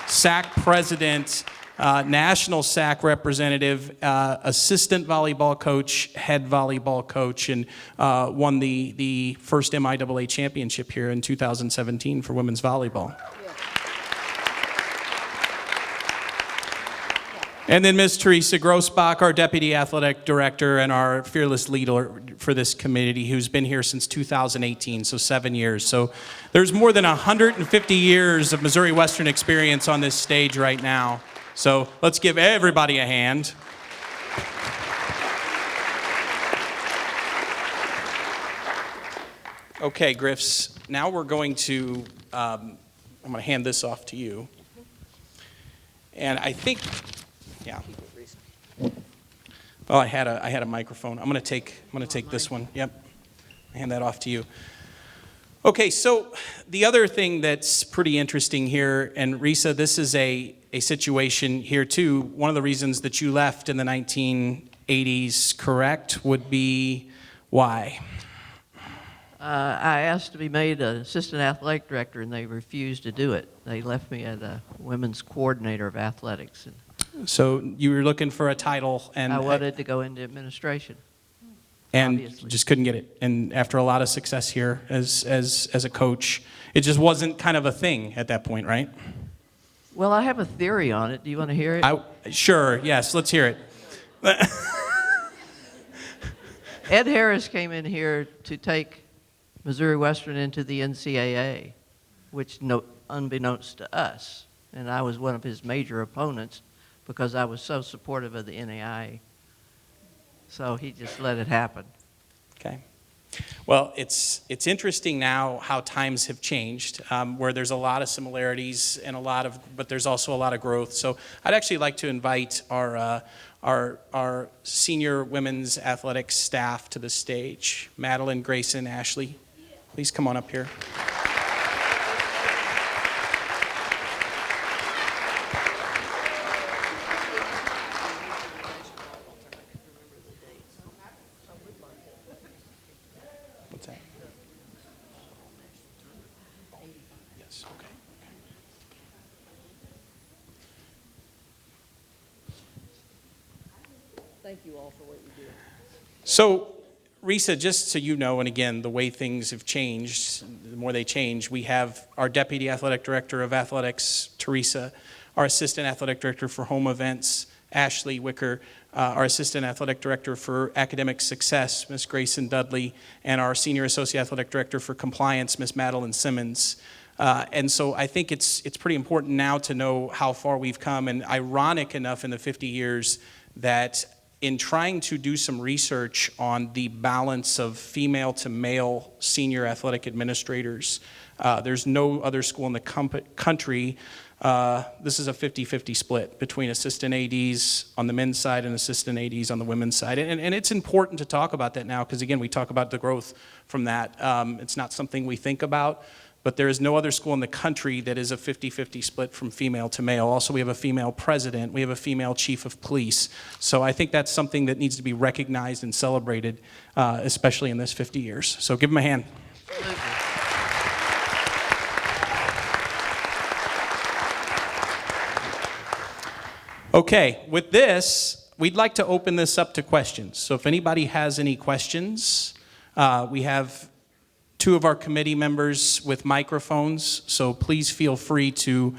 SAC president, national SAC representative, assistant volleyball coach, head volleyball coach, and won the first MIAA championship here in 2017 for women's volleyball. And then Ms. Teresa Grossbach, our Deputy Athletic Director and our fearless leader for this committee, who's been here since 2018, so 7 years. So there's more than 150 years of Missouri Western experience on this stage right now. So let's give everybody a hand. Okay, Griffs, now we're going to, I'm going to hand this off to you. And I think, yeah. Well, I had a microphone. I'm going to take this one. Yep. Hand that off to you. Okay, so the other thing that's pretty interesting here, and Rhesa, this is a situation here too. One of the reasons that you left in the 1980s, correct, would be why? I asked to be made an assistant athletic director, and they refused to do it. They left me as a women's coordinator of athletics. And So you were looking for a title, and I wanted to go into administration. and obviously. just couldn't get it. And after a lot of success here as a coach, it just wasn't kind of a thing at that point, right? Well, I have a theory on it. Do you want to hear it? Sure, yes, let's hear it. Ed Harris came in here to take Missouri Western into the NCAA, which unbeknownst to us, and I was one of his major opponents because I was so supportive of the NAIA. So he just let it happen. Okay. Well, it's interesting now how times have changed, where there's a lot of similarities and but there's also a lot of growth. So I'd actually like to invite our senior women's athletics staff to the stage. Madeline, Grayson, Ashley, please come on up here. What's that? Yes, okay. Thank you all for what you do. So, Rhesa, just so you know, and again, the way things have changed, the more they change, we have our Deputy Athletic Director of Athletics, Teresa, our Assistant Athletic Director for Home Events, Ashley Wicker, our Assistant Athletic Director for Academic Success, Ms. Grayson Dudley, and our Senior Associate Athletic Director for Compliance, Ms. Madeline Simmons. And so I think it's pretty important now to know how far we've come, and ironic enough in the 50 years that in trying to do some research on the balance of female to male senior athletic administrators, there's no other school in the country. This is a 50-50 split between assistant ADs on the men's side and assistant ADs on the women's side. And it's important to talk about that now because, again, we talk about the growth from that. It's not something we think about, but there is no other school in the country that is a 50-50 split from female to male. Also, we have a female president. We have a female chief of police. So I think that's something that needs to be recognized and celebrated, especially in this 50 years. So give them a hand. Okay, with this, we'd like to open this up to questions. So if anybody has any questions, we have two of our committee members with microphones, so please feel free to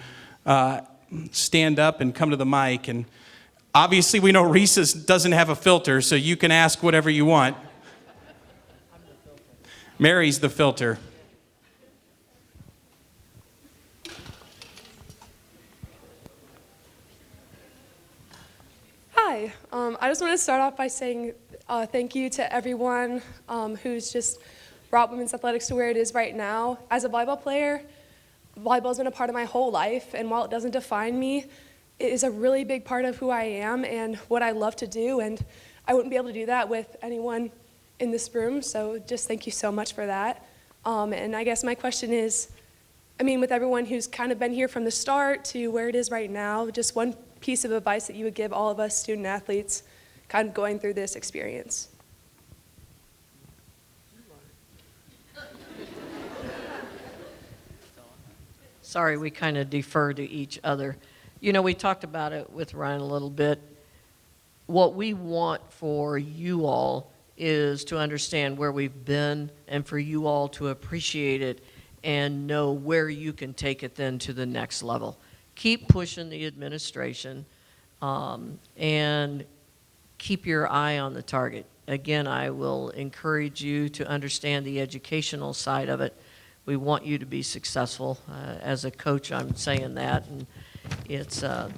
stand up and come to the mic. And obviously we know Rhesa doesn't have a filter, so you can ask whatever you want. Mary's the filter. Hi, I just want to start off by saying thank you to everyone who's just brought women's athletics to where it is right now. As a volleyball player, volleyball's been a part of my whole life, and while it doesn't define me, it is a really big part of who I am and what I love to do, and I wouldn't be able to do that with anyone in this room, so just thank you so much for that. And I guess my question is, I mean, with everyone who's kind of been here from the start to where it is right now, just one piece of advice that you would give all of us student athletes kind of going through this experience. Sorry, we kind of defer to each other. You know, we talked about it with Ryan a little bit. What we want for you all is to understand where we've been and for you all to appreciate it and know where you can take it then to the next level. Keep pushing the administration and keep your eye on the target. Again, I will encourage you to understand the educational side of it. We want you to be successful. As a coach, I'm saying that, and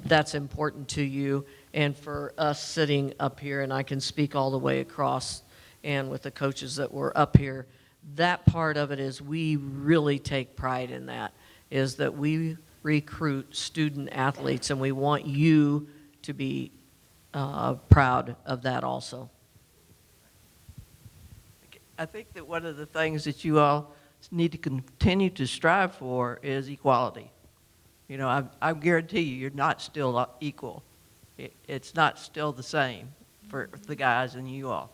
that's important to you. And for us sitting up here, and I can speak all the way across, and with the coaches that were up here, that part of it is we really take pride in that, is that we recruit student athletes, and we want you to be proud of that also. I think that one of the things that you all need to continue to strive for is equality. You know, I guarantee you're not still equal. It's not still the same for the guys and you all.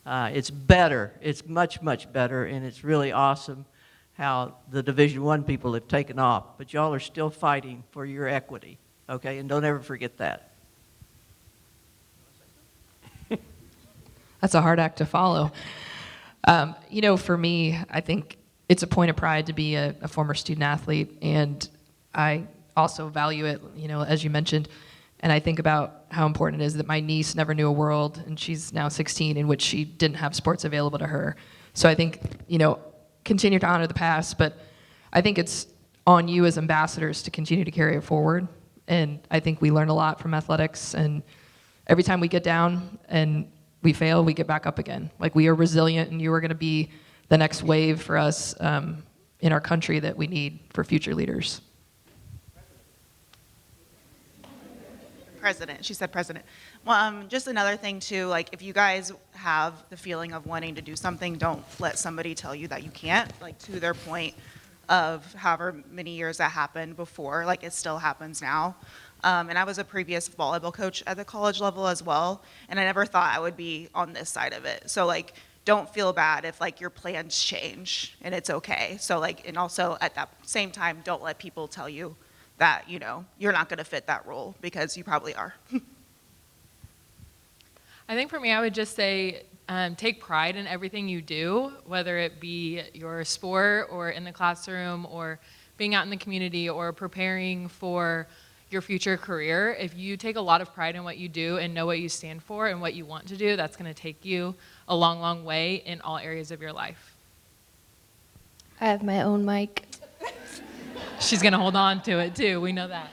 It's better. It's much, much better, and it's really awesome how the Division I people have taken off. But y'all are still fighting for your equity, okay? And don't ever forget that. That's a hard act to follow. You know, for me, I think it's a point of pride to be a former student athlete, and I also value it, you know, as you mentioned, and I think about how important it is that my niece never knew a world, and she's now 16, in which she didn't have sports available to her. So I think, you know, continue to honor the past, but I think it's on you as ambassadors to continue to carry it forward, and I think we learn a lot from athletics, and every time we get down and we fail, we get back up again. Like, we are resilient, and you are going to be the next wave for us in our country that we need for future leaders. President. She said president. Well, just another thing too, like, if you guys have the feeling of wanting to do something, don't let somebody tell you that you can't. Like, to their point of however many years that happened before, like, it still happens now. And I was a previous volleyball coach at the college level as well, and I never thought I would be on this side of it. So, like, don't feel bad if, like, your plans change, and it's okay. So, like, and also at that same time, don't let people tell you that, you know, you're not going to fit that role, because you probably are. I think for me, I would just say take pride in everything you do, whether it be your sport or in the classroom or being out in the community or preparing for your future career. If you take a lot of pride in what you do and know what you stand for and what you want to do, that's going to take you a long, long way in all areas of your life. I have my own mic. She's going to hold on to it too. We know that.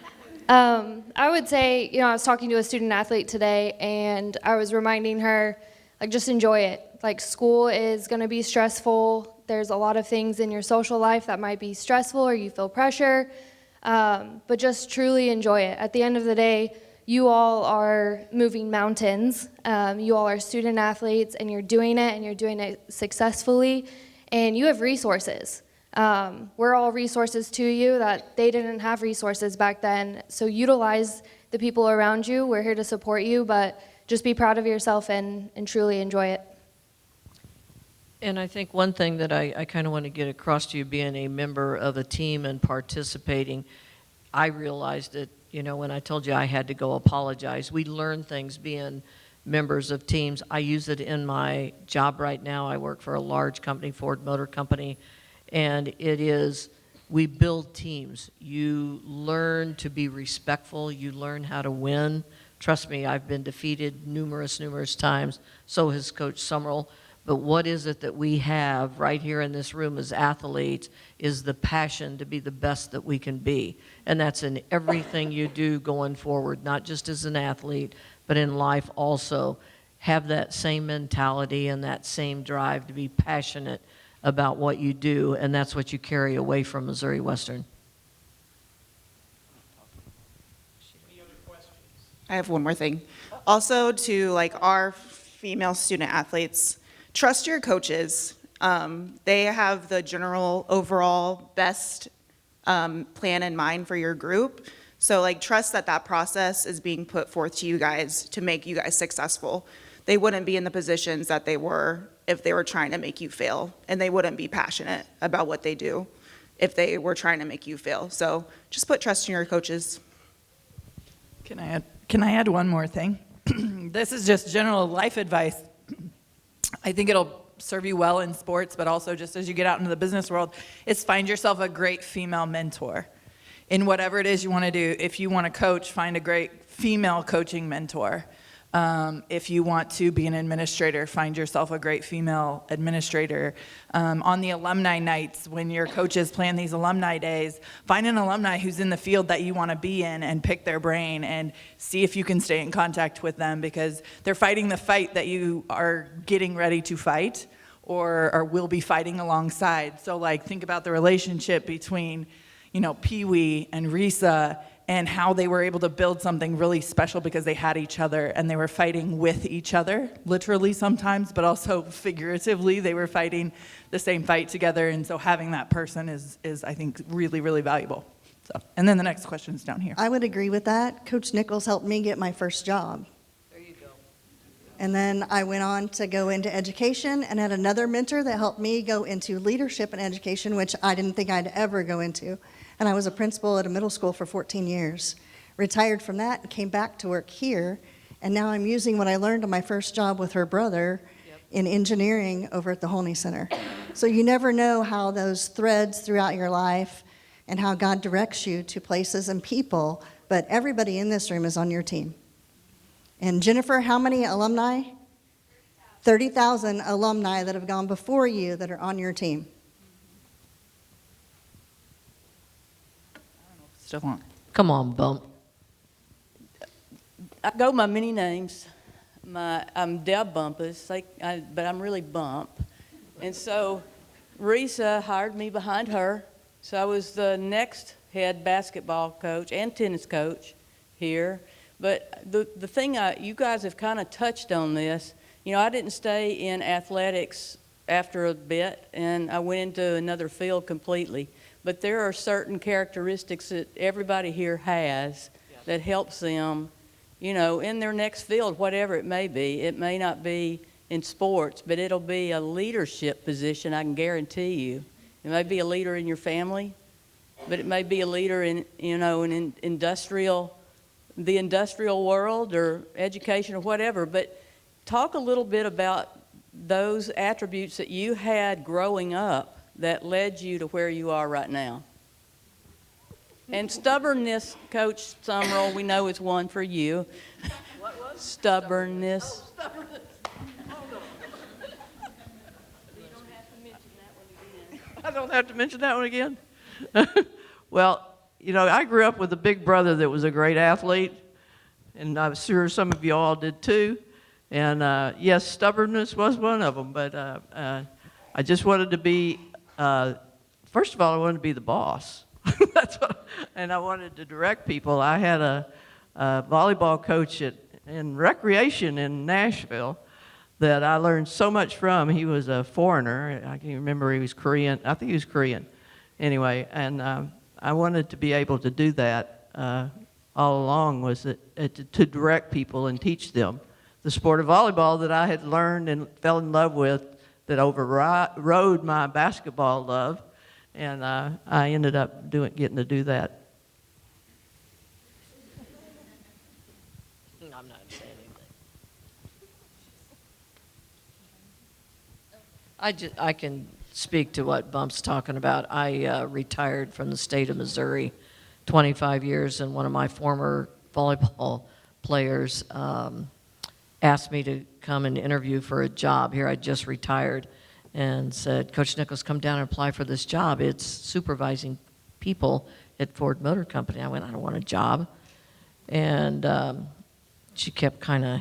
I would say, you know, I was talking to a student athlete today, and I was reminding her, like, just enjoy it. Like, school is going to be stressful. There's a lot of things in your social life that might be stressful or you feel pressure, but just truly enjoy it. At the end of the day, you all are moving mountains. You all are student athletes, and you're doing it successfully, and you have resources. We're all resources to you that they didn't have resources back then. So utilize the people around you. We're here to support you, but just be proud of yourself and truly enjoy it. And I think one thing that I kind of want to get across to you, being a member of a team and participating, I realized that, you know, when I told you I had to go apologize, we learn things being members of teams. I use it in my job right now. I work for a large company, Ford Motor Company, and it is, we build teams. You learn to be respectful. You learn how to win. Trust me, I've been defeated numerous times. So has Coach Sumrell. But what is it that we have right here in this room as athletes is the passion to be the best that we can be. And that's in everything you do going forward, not just as an athlete, but in life also. Have that same mentality and that same drive to be passionate about what you do, and that's what you carry away from Missouri Western. Any other questions? I have one more thing. Also, to, like, our female student athletes, trust your coaches. They have the general overall best plan in mind for your group. So, like, trust that that process is being put forth to you guys to make you guys successful. They wouldn't be in the positions that they were if they were trying to make you fail, and they wouldn't be passionate about what they do if they were trying to make you fail. So just put trust in your coaches. Can I add one more thing? This is just general life advice. I think it'll serve you well in sports, but also just as you get out into the business world, is find yourself a great female mentor in whatever it is you want to do. If you want to coach, find a great female coaching mentor. If you want to be an administrator, find yourself a great female administrator. On the alumni nights, when your coaches plan these alumni days, find an alumni who's in the field that you want to be in and pick their brain and see if you can stay in contact with them, because they're fighting the fight that you are getting ready to fight or will be fighting alongside. So like, think about the relationship between, Pee Wee and Rhesa, and how they were able to build something really special because they had each other and they were fighting with each other, literally sometimes, but also figuratively. They were fighting the same fight together, and so having that person is I think, really, really valuable. So, and then the next question is down here. I would agree with that. Coach Nichols helped me get my first job. There you go. And then I went on to go into education and had another mentor that helped me go into leadership and education, which I didn't think I'd ever go into. And I was a principal at a middle school for 14 years. Retired from that and came back to work here. And now I'm using what I learned on my first job with her brother in engineering over at the Holney Center. So you never know how those threads throughout your life and how God directs you to places and people, but everybody in this room is on your team. And Jennifer, how many alumni? 30,000 alumni that have gone before you that are on your team. Still on. Come on, Bump. I go by many names. I'm Deb Bumpus, but I'm really Bump. And so Rhesa hired me behind her. So I was the next head basketball coach and tennis coach here. But the thing, you guys have kind of touched on this. I didn't stay in athletics after a bit, and I went into another field completely. But there are certain characteristics that everybody here has that helps them, in their next field, whatever it may be. It may not be in sports, but it'll be a leadership position, I can guarantee you. It may be a leader in your family, but it may be a leader in, in the industrial world or education or whatever. But talk a little bit about those attributes that you had growing up that led you to where you are right now. And stubbornness, Coach Sumrell, we know is one for you. What was? Stubbornness. Oh, stubbornness. I don't have to mention that one again. Well, I grew up with a big brother that was a great athlete, and I'm sure some of you all did too. And yes, stubbornness was one of them, but I just wanted to be, first of all, I wanted to be the boss. And I wanted to direct people. I had a volleyball coach in recreation in Nashville that I learned so much from. He was a foreigner. I can't remember, he was Korean. I think he was Korean. Anyway, and I wanted to be able to do that all along, was to direct people and teach them the sport of volleyball that I had learned and fell in love with, that overrode my basketball love. And I ended up getting to do that. I'm not saying anything. I can speak to what Bump's talking about. I retired from the state of Missouri 25 years, and one of my former volleyball players asked me to come and interview for a job here. I just retired, and said, Coach Nichols, come down and apply for this job. It's supervising people at Ford Motor Company. I went, I don't want a job. And she kept kind of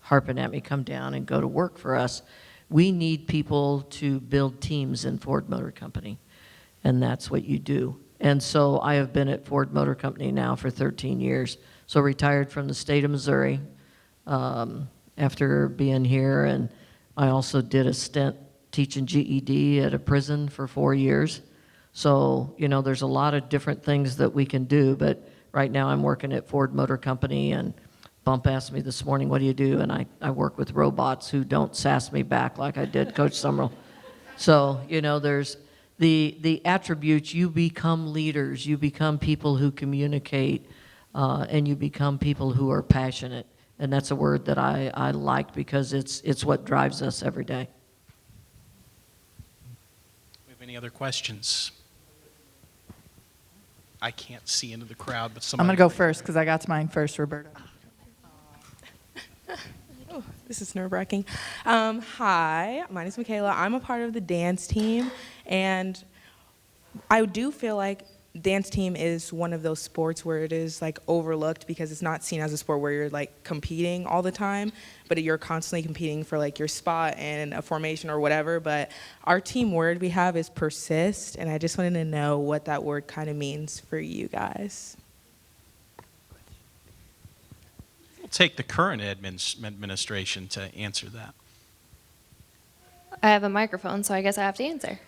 harping at me, come down and go to work for us. We need people to build teams in Ford Motor Company, and that's what you do. And so I have been at Ford Motor Company now for 13 years. So retired from the state of Missouri after being here, and I also did a stint teaching GED at a prison for 4 years. So, there's a lot of different things that we can do, but right now I'm working at Ford Motor Company, and Bump asked me this morning, what do you do? And I work with robots who don't sass me back like I did Coach Sumrell. So, there's the attributes. You become leaders. You become people who communicate. and you become people who are passionate. And that's a word that I like because it's what drives us every day. We have any other questions? I can't see into the crowd, but I'm somebody. going to go first because I got to mine first, Roberta. This is nerve-wracking. Hi, my name is Michaela. I'm a part of the dance team, and I do feel like dance team is one of those sports where it is like overlooked because it's not seen as a sport where you're like competing all the time, but you're constantly competing for like your spot and a formation or whatever. But our team word we have is persist, and I just wanted to know what that word kind of means for you guys. We'll take the current administration to answer that. I have a microphone, so I guess I have to answer.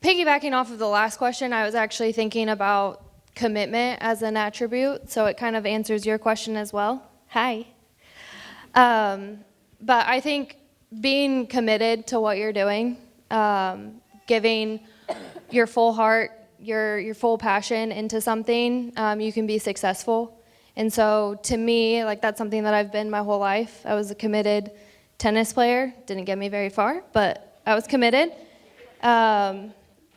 Piggybacking off of the last question, I was actually thinking about commitment as an attribute, so it kind of answers your question as well. Hi. But I think being committed to what you're doing, giving your full heart, your full passion into something, you can be successful. And so to me, like that's something that I've been my whole life. I was a committed tennis player. Didn't get me very far, but I was committed.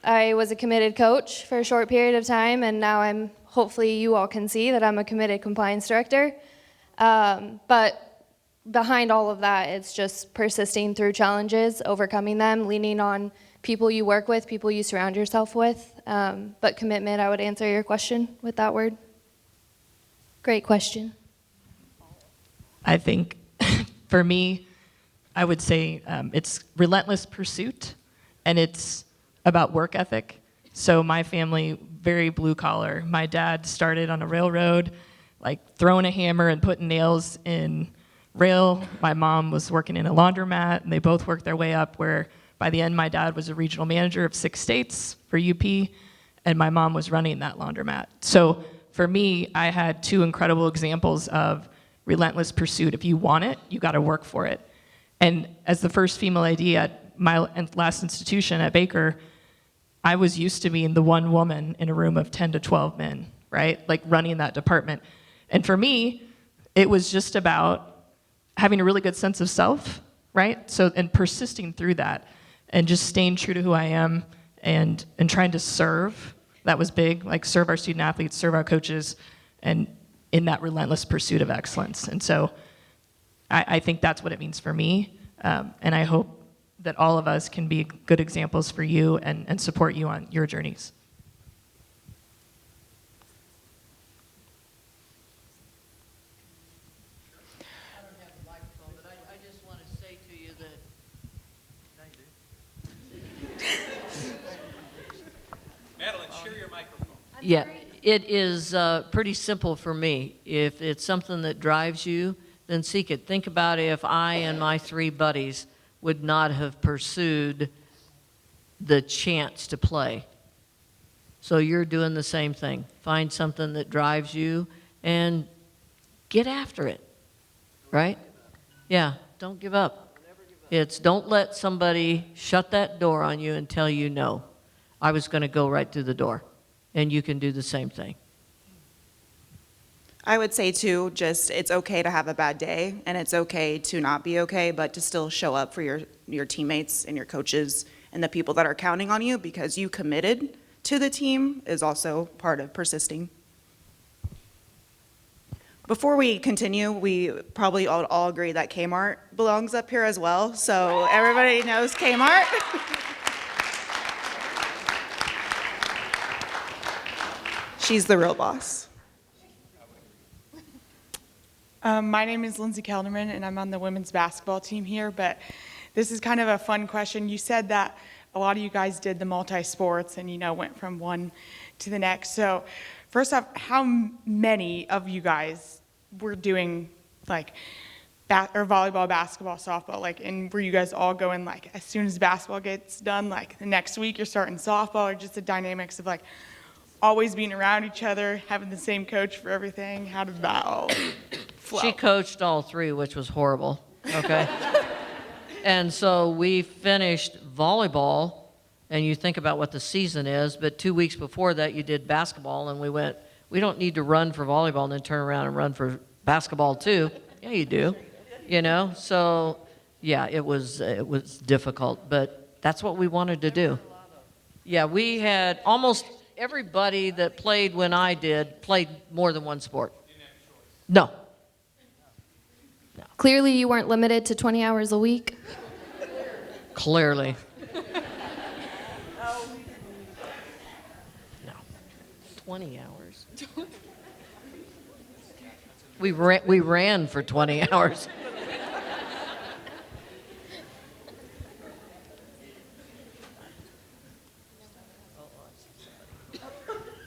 I was a committed coach for a short period of time, and now hopefully you all can see that I'm a committed compliance director. But behind all of that, it's just persisting through challenges, overcoming them, leaning on people you work with, people you surround yourself with. But commitment, I would answer your question with that word. Great question. I think for me, I would say it's relentless pursuit, and it's about work ethic. So my family, very blue collar. My dad started on a railroad, like throwing a hammer and putting nails in rail. My mom was working in a laundromat, and they both worked their way up where by the end, my dad was a regional manager of 6 states for UP, and my mom was running that laundromat. So for me, I had 2 incredible examples of relentless pursuit. If you want it, you got to work for it. And as the first female AD at my last institution at Baker, I was used to being the one woman in a room of 10 to 12 men, right? Like running that department. And for me, it was just about having a really good sense of self, right? So, and persisting through that and just staying true to who I am and trying to serve. That was big, like serve our student athletes, serve our coaches, and in that relentless pursuit of excellence. And so I think that's what it means for me. And I hope that all of us can be good examples for you and support you on your journeys. I don't have the microphone, but I just want to say to you that Madeline, share your microphone. yeah, it is pretty simple for me. If it's something that drives you, then seek it. Think about if I and my 3 buddies would not have pursued the chance to play. So you're doing the same thing. Find something that drives you and get after it, right? Yeah, don't give up. It's don't let somebody shut that door on you and tell you no. I was going to go right through the door, and you can do the same thing. I would say too, just it's okay to have a bad day and it's okay to not be okay, but to still show up for your teammates and your coaches and the people that are counting on you because you committed to the team is also part of persisting. Before we continue, we probably all agree that Kmart belongs up here as well. So everybody knows Kmart. She's the real boss. My name is Lindsay Kelderman, and I'm on the women's basketball team here, but this is kind of a fun question. You said that a lot of you guys did the multi-sports and, went from one to the next. So first off, how many of you guys were doing, volleyball, basketball, softball, and were you guys all going, as soon as basketball gets done, the next week you're starting softball, or just the dynamics of, always being around each other, having the same coach for everything? How did that all flow? She coached all 3, which was horrible, okay? And so we finished volleyball, and you think about what the season is, but 2 weeks before that you did basketball, and we went we don't need to run for volleyball and then turn around and run for basketball too. Yeah, you do. You know, so yeah, it was difficult, but that's what we wanted to do. Yeah, we had almost everybody that played when I did played more than one sport. No. Clearly, you weren't limited to 20 hours a week. Clearly. No. 20 hours. We ran for 20 hours.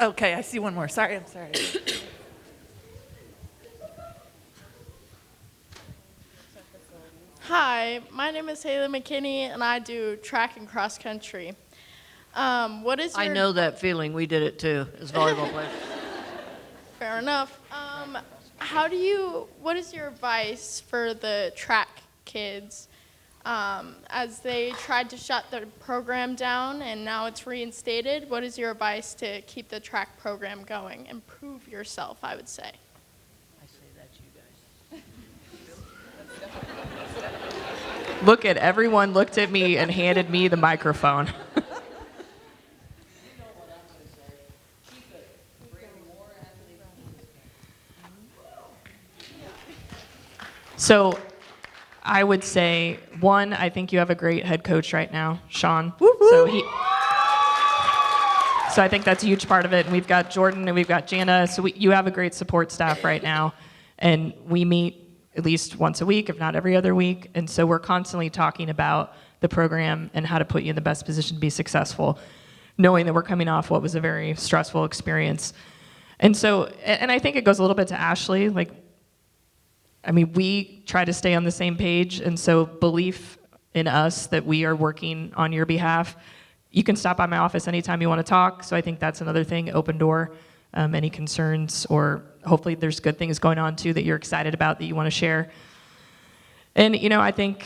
Okay, I see one more. Sorry, I'm sorry. Hi, my name is Haley McKinney, and I do track and cross country. What is your... I know that feeling. We did it too as volleyball players. Fair enough. What is your advice for the track kids as they tried to shut the program down and now it's reinstated? What is your advice to keep the track program going? Improve yourself, I would say. I say that to you guys. Look at everyone looked at me and handed me the microphone. So I would say, one, I think you have a great head coach right now, Sean. So I think that's a huge part of it. And we've got Jordan and we've got Jana. So you have a great support staff right now. And we meet at least once a week, if not every other week. And so we're constantly talking about the program and how to put you in the best position to be successful, knowing that we're coming off what was a very stressful experience. And so, and I think it goes a little bit to Ashley, we try to stay on the same page, and so belief in us that we are working on your behalf. You can stop by my office anytime you want to talk, so I think that's another thing, open door. Any concerns, or hopefully there's good things going on too that you're excited about that you want to share. And I think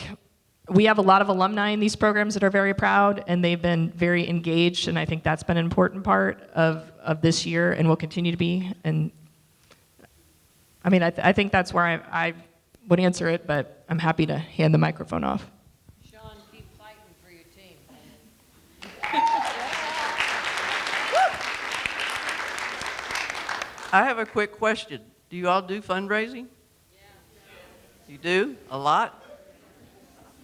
we have a lot of alumni in these programs that are very proud, and they've been very engaged, and I think that's been an important part of this year and will continue to be. And I think that's where I would answer it, but I'm happy to hand the microphone off. Sean, keep fighting for your team. I have a quick question. Do you all do fundraising? Yeah. You do? A lot?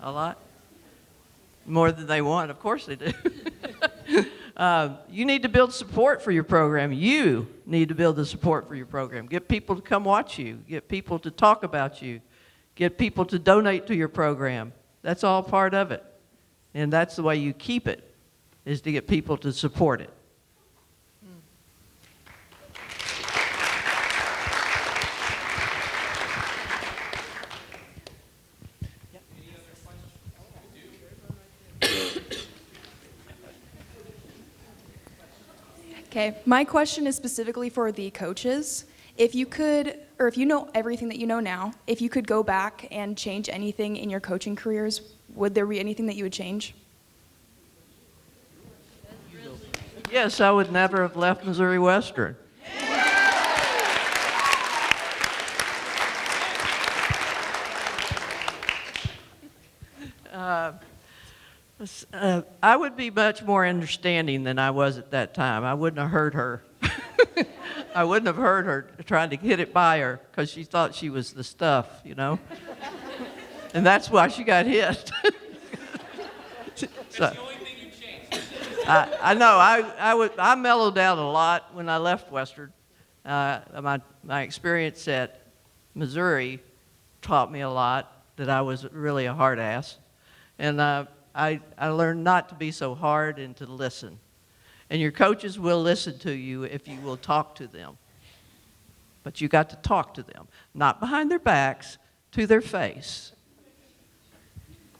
A lot? More than they want, of course they do. You need to build support for your program. You need to build the support for your program. Get people to come watch you. Get people to talk about you. Get people to donate to your program. That's all part of it. And that's the way you keep it, is to get people to support it. Okay, my question is specifically for the coaches. If you could, or if you know everything that you know now, if you could go back and change anything in your coaching careers, would there be anything that you would change? Yes, I would never have left Missouri Western. I would be much more understanding than I was at that time. I wouldn't have hurt her. I wouldn't have hurt her trying to hit it by her because she thought she was the stuff, And that's why she got hit. That's the only thing you changed. I know. I mellowed out a lot when I left Western. My experience at Missouri taught me a lot, that I was really a hard ass. And I learned not to be so hard and to listen. And your coaches will listen to you if you will talk to them. But you got to talk to them, not behind their backs, to their face.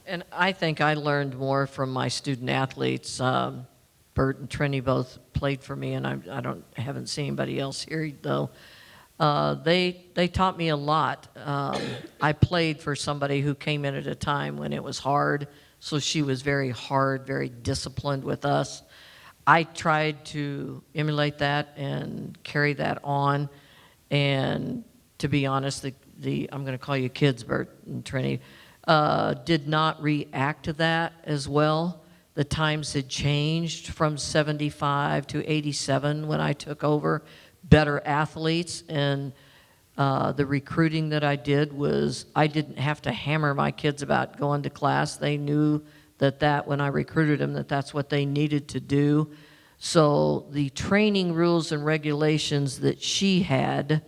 And I think I learned more from my student athletes. Bert and Trini both played for me, and I haven't seen anybody else here though. They taught me a lot. I played for somebody who came in at a time when it was hard, so she was very hard, very disciplined with us. I tried to emulate that and carry that on. And to be honest, I'm going to call you kids, Bert and Trini, did not react to that as well. The times had changed from 75 to 87 when I took over. Better athletes, and the recruiting that I did was I didn't have to hammer my kids about going to class. They knew that when I recruited them, that's what they needed to do. So the training rules and regulations that she had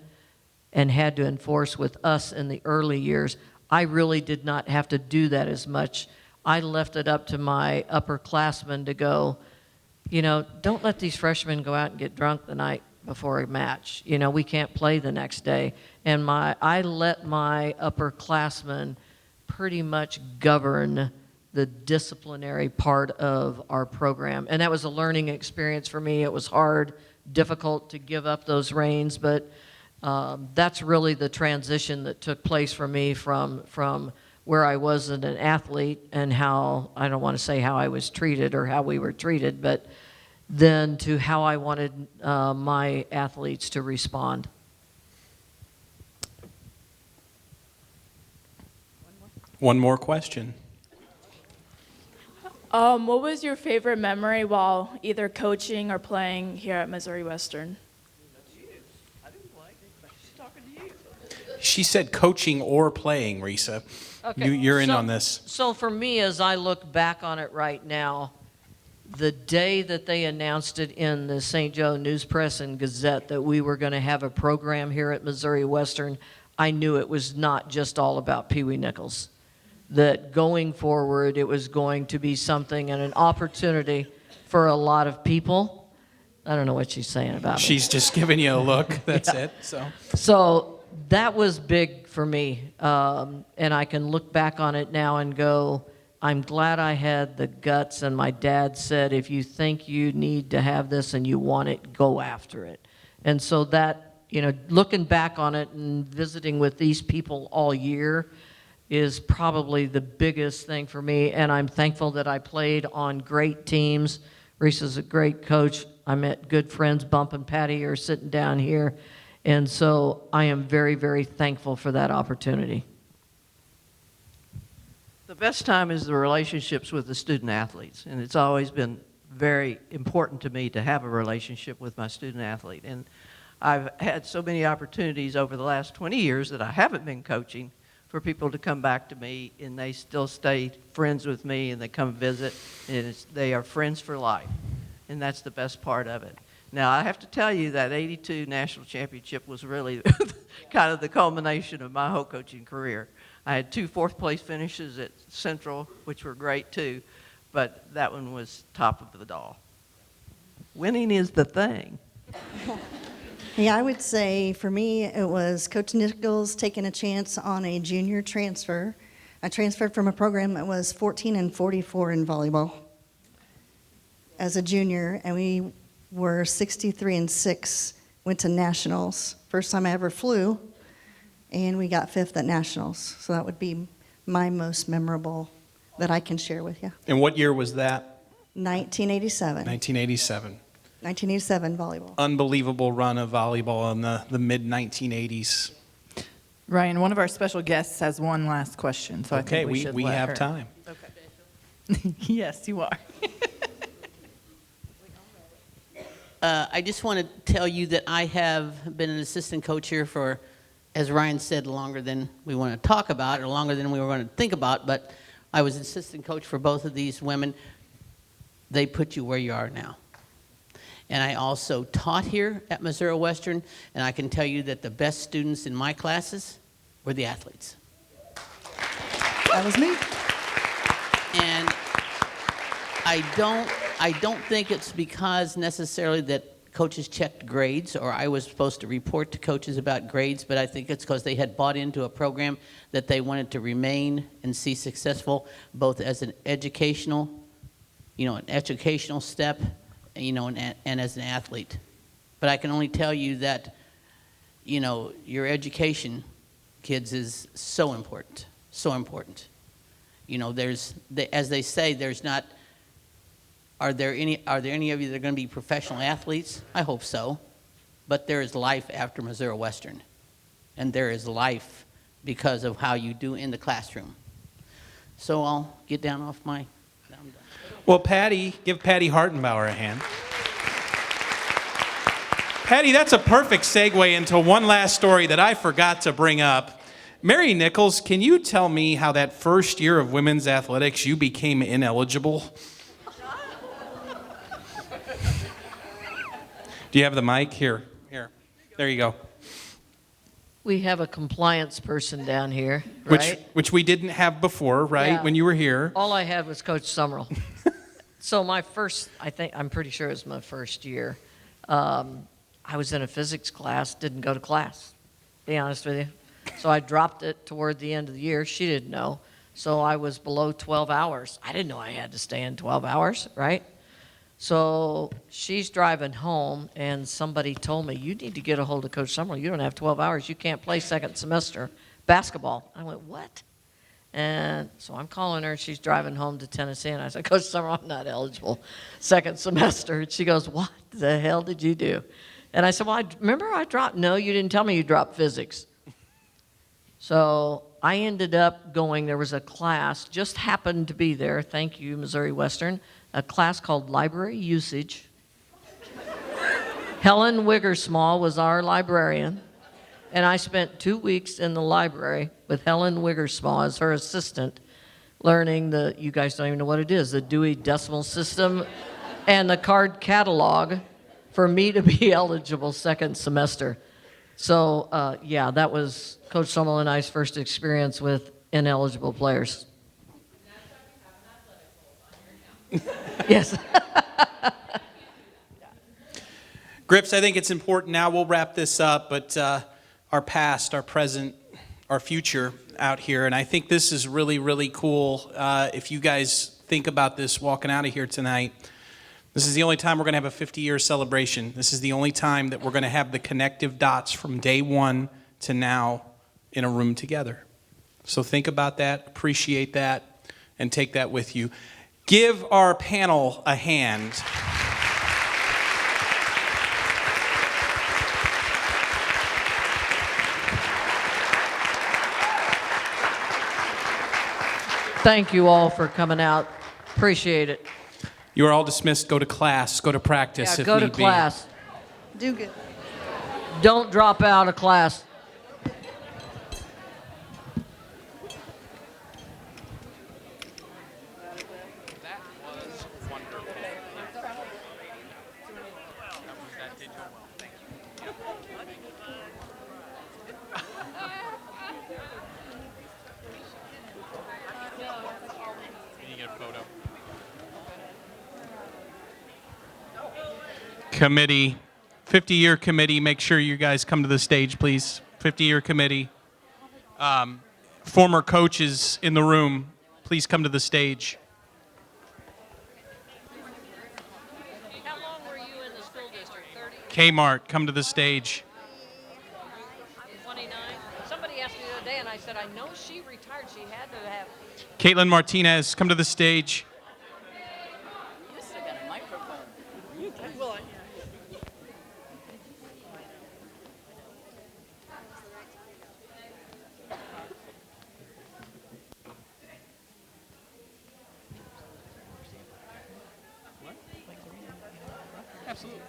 and had to enforce with us in the early years, I really did not have to do that as much. I left it up to my upperclassmen to go, don't let these freshmen go out and get drunk the night before a match. We can't play the next day. And I let my upperclassmen pretty much govern the disciplinary part of our program. And that was a learning experience for me. It was hard, difficult to give up those reins, but that's really the transition that took place for me from where I was an athlete and how, I don't want to say how I was treated or how we were treated, but then to how I wanted my athletes to respond. One more question. What was your favorite memory while either coaching or playing here at Missouri Western? She said coaching or playing, Rhesa. Okay. You're in on this. So for me, as I look back on it right now, the day that they announced it in the St. Joe News Press and Gazette that we were going to have a program here at Missouri Western, I knew it was not just all about Pee Wee Nichols. That going forward, it was going to be something and an opportunity for a lot of people. I don't know what she's saying about me. She's just giving you a look. That's Yeah. it. So that was big for me. And I can look back on it now and go, I'm glad I had the guts. And my dad said, if you think you need to have this and you want it, go after it. And so that, looking back on it and visiting with these people all year, is probably the biggest thing for me, and I'm thankful that I played on great teams. Rhesa's a great coach. I met good friends. Bump and Patty are sitting down here, and so I am very, very thankful for that opportunity. The best time is the relationships with the student athletes, and it's always been very important to me to have a relationship with my student athlete. And I've had so many opportunities over the last 20 years that I haven't been coaching for people to come back to me, and they still stay friends with me, and they come visit, and they are friends for life, and that's the best part of it. Now, I have to tell you that '82 national championship was really kind of the culmination of my whole coaching career. I had 2 fourth-place finishes at Central, which were great too, but that one was top of the doll. Winning is the thing. Yeah, I would say for me, it was Coach Nichols taking a chance on a junior transfer. I transferred from a program that was 14 and 44 in volleyball as a junior, and we were 63 and 6, went to nationals. First time I ever flew, and we got 5th at nationals. So that would be my most memorable that I can share with you. And what year was that? 1987. 1987. 1987 volleyball. Unbelievable run of volleyball in the mid-1980s. Ryan, one of our special guests has one last question, so I think we should we let have her. time. Okay. Yes, you are. I just want to tell you that I have been an assistant coach here for, as Ryan said, longer than we want to talk about or longer than we were going to think about, but I was assistant coach for both of these women. They put you where you are now. And I also taught here at Missouri Western, and I can tell you that the best students in my classes were the athletes. That was me. And I don't think it's because necessarily that coaches checked grades or I was supposed to report to coaches about grades, but I think it's because they had bought into a program that they wanted to remain and see successful, both as an educational, an educational step, and as an athlete. But I can only tell you that, your education, kids, is so important, so important. As they say, there's not Are there any of you that are going to be professional athletes? I hope so. But there is life after Missouri Western. And there is life because of how you do in the classroom. So I'll get down off my... Well, Patty, give Patty Hartenbauer a hand. Patty, that's a perfect segue into one last story that I forgot to bring up. Mary Nichols, can you tell me how that first year of women's athletics you became ineligible? Do you have the mic? Here. There you go. We have a compliance person down here, right? Which we didn't have before, right? Yeah. When you were here. All I had was Coach Sumrell. So I'm pretty sure it was my first year. I was in a physics class, didn't go to class, be honest with you. So I dropped it toward the end of the year. She didn't know. So I was below 12 hours. I didn't know I had to stay in 12 hours, right? So she's driving home, and somebody told me, you need to get a hold of Coach Sumrell. You don't have 12 hours. You can't play second semester basketball. I went, what? And so I'm calling her. She's driving home to Tennessee, and I said, Coach Sumrell, I'm not eligible second semester. And she goes, what the hell did you do? And I said, well, remember I dropped? No, you didn't tell me you dropped physics. So I ended up going, there was a class, just happened to be there, thank you, Missouri Western, a class called Library Usage. Helen Wiggersmall was our librarian, and I spent 2 weeks in the library with Helen Wiggersmall as her assistant, learning you guys don't even know what it is, the Dewey Decimal System and the card catalog for me to be eligible second semester. So, yeah, that was Coach Sumrell and I's first experience with ineligible players. Yes. Grips, I think it's important now. We'll wrap this up, but our past, our present, our future out here, and I think this is really, really cool. If you guys think about this walking out of here tonight, this is the only time we're going to have a 50-year celebration. This is the only time that we're going to have the connective dots from day one to now in a room together. So think about that, appreciate that, and take that with you. Give our panel a hand. Thank you all for coming out. Appreciate it. You are all dismissed. Go to class. Go to practice if Go to need be. class. Do good. Don't drop out of class. Committee, 50-year committee, make sure you guys come to the stage, please. 50-year committee. Former coaches in the room, please come to the stage. How long were you in the school district? 30? Kmart, come to the stage. 29. Somebody asked me the other day, and I said, I know she retired. She had to have. Caitlin Martinez, come to the stage. Absolutely.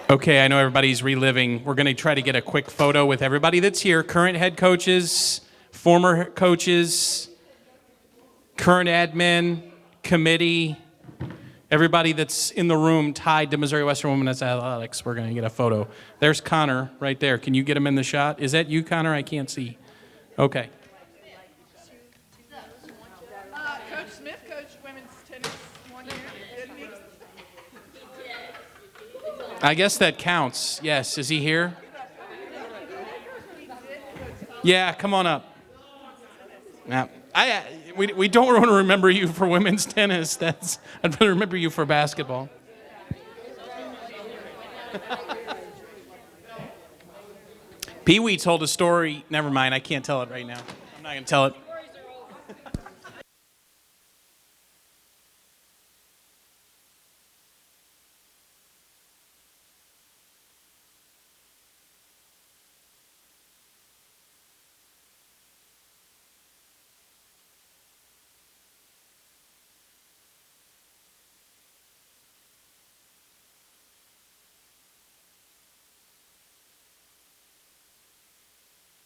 Okay, I know everybody's reliving. We're going to try to get a quick photo with everybody that's here. Current head coaches, former coaches, current admin, committee, everybody that's in the room tied to Missouri Western Women's Athletics. We're going to get a photo. There's Connor right there. Can you get him in the shot? Is that you, Connor? I can't see. Okay. Coach Smith coached women's tennis one year, didn't he? I guess that counts. Yes. Is he here? Yeah, come on up. Now, we don't want to remember you for women's tennis. I'd rather remember you for basketball. Pee Wee told a story. Never mind, I can't tell it right now. I'm not going to tell it.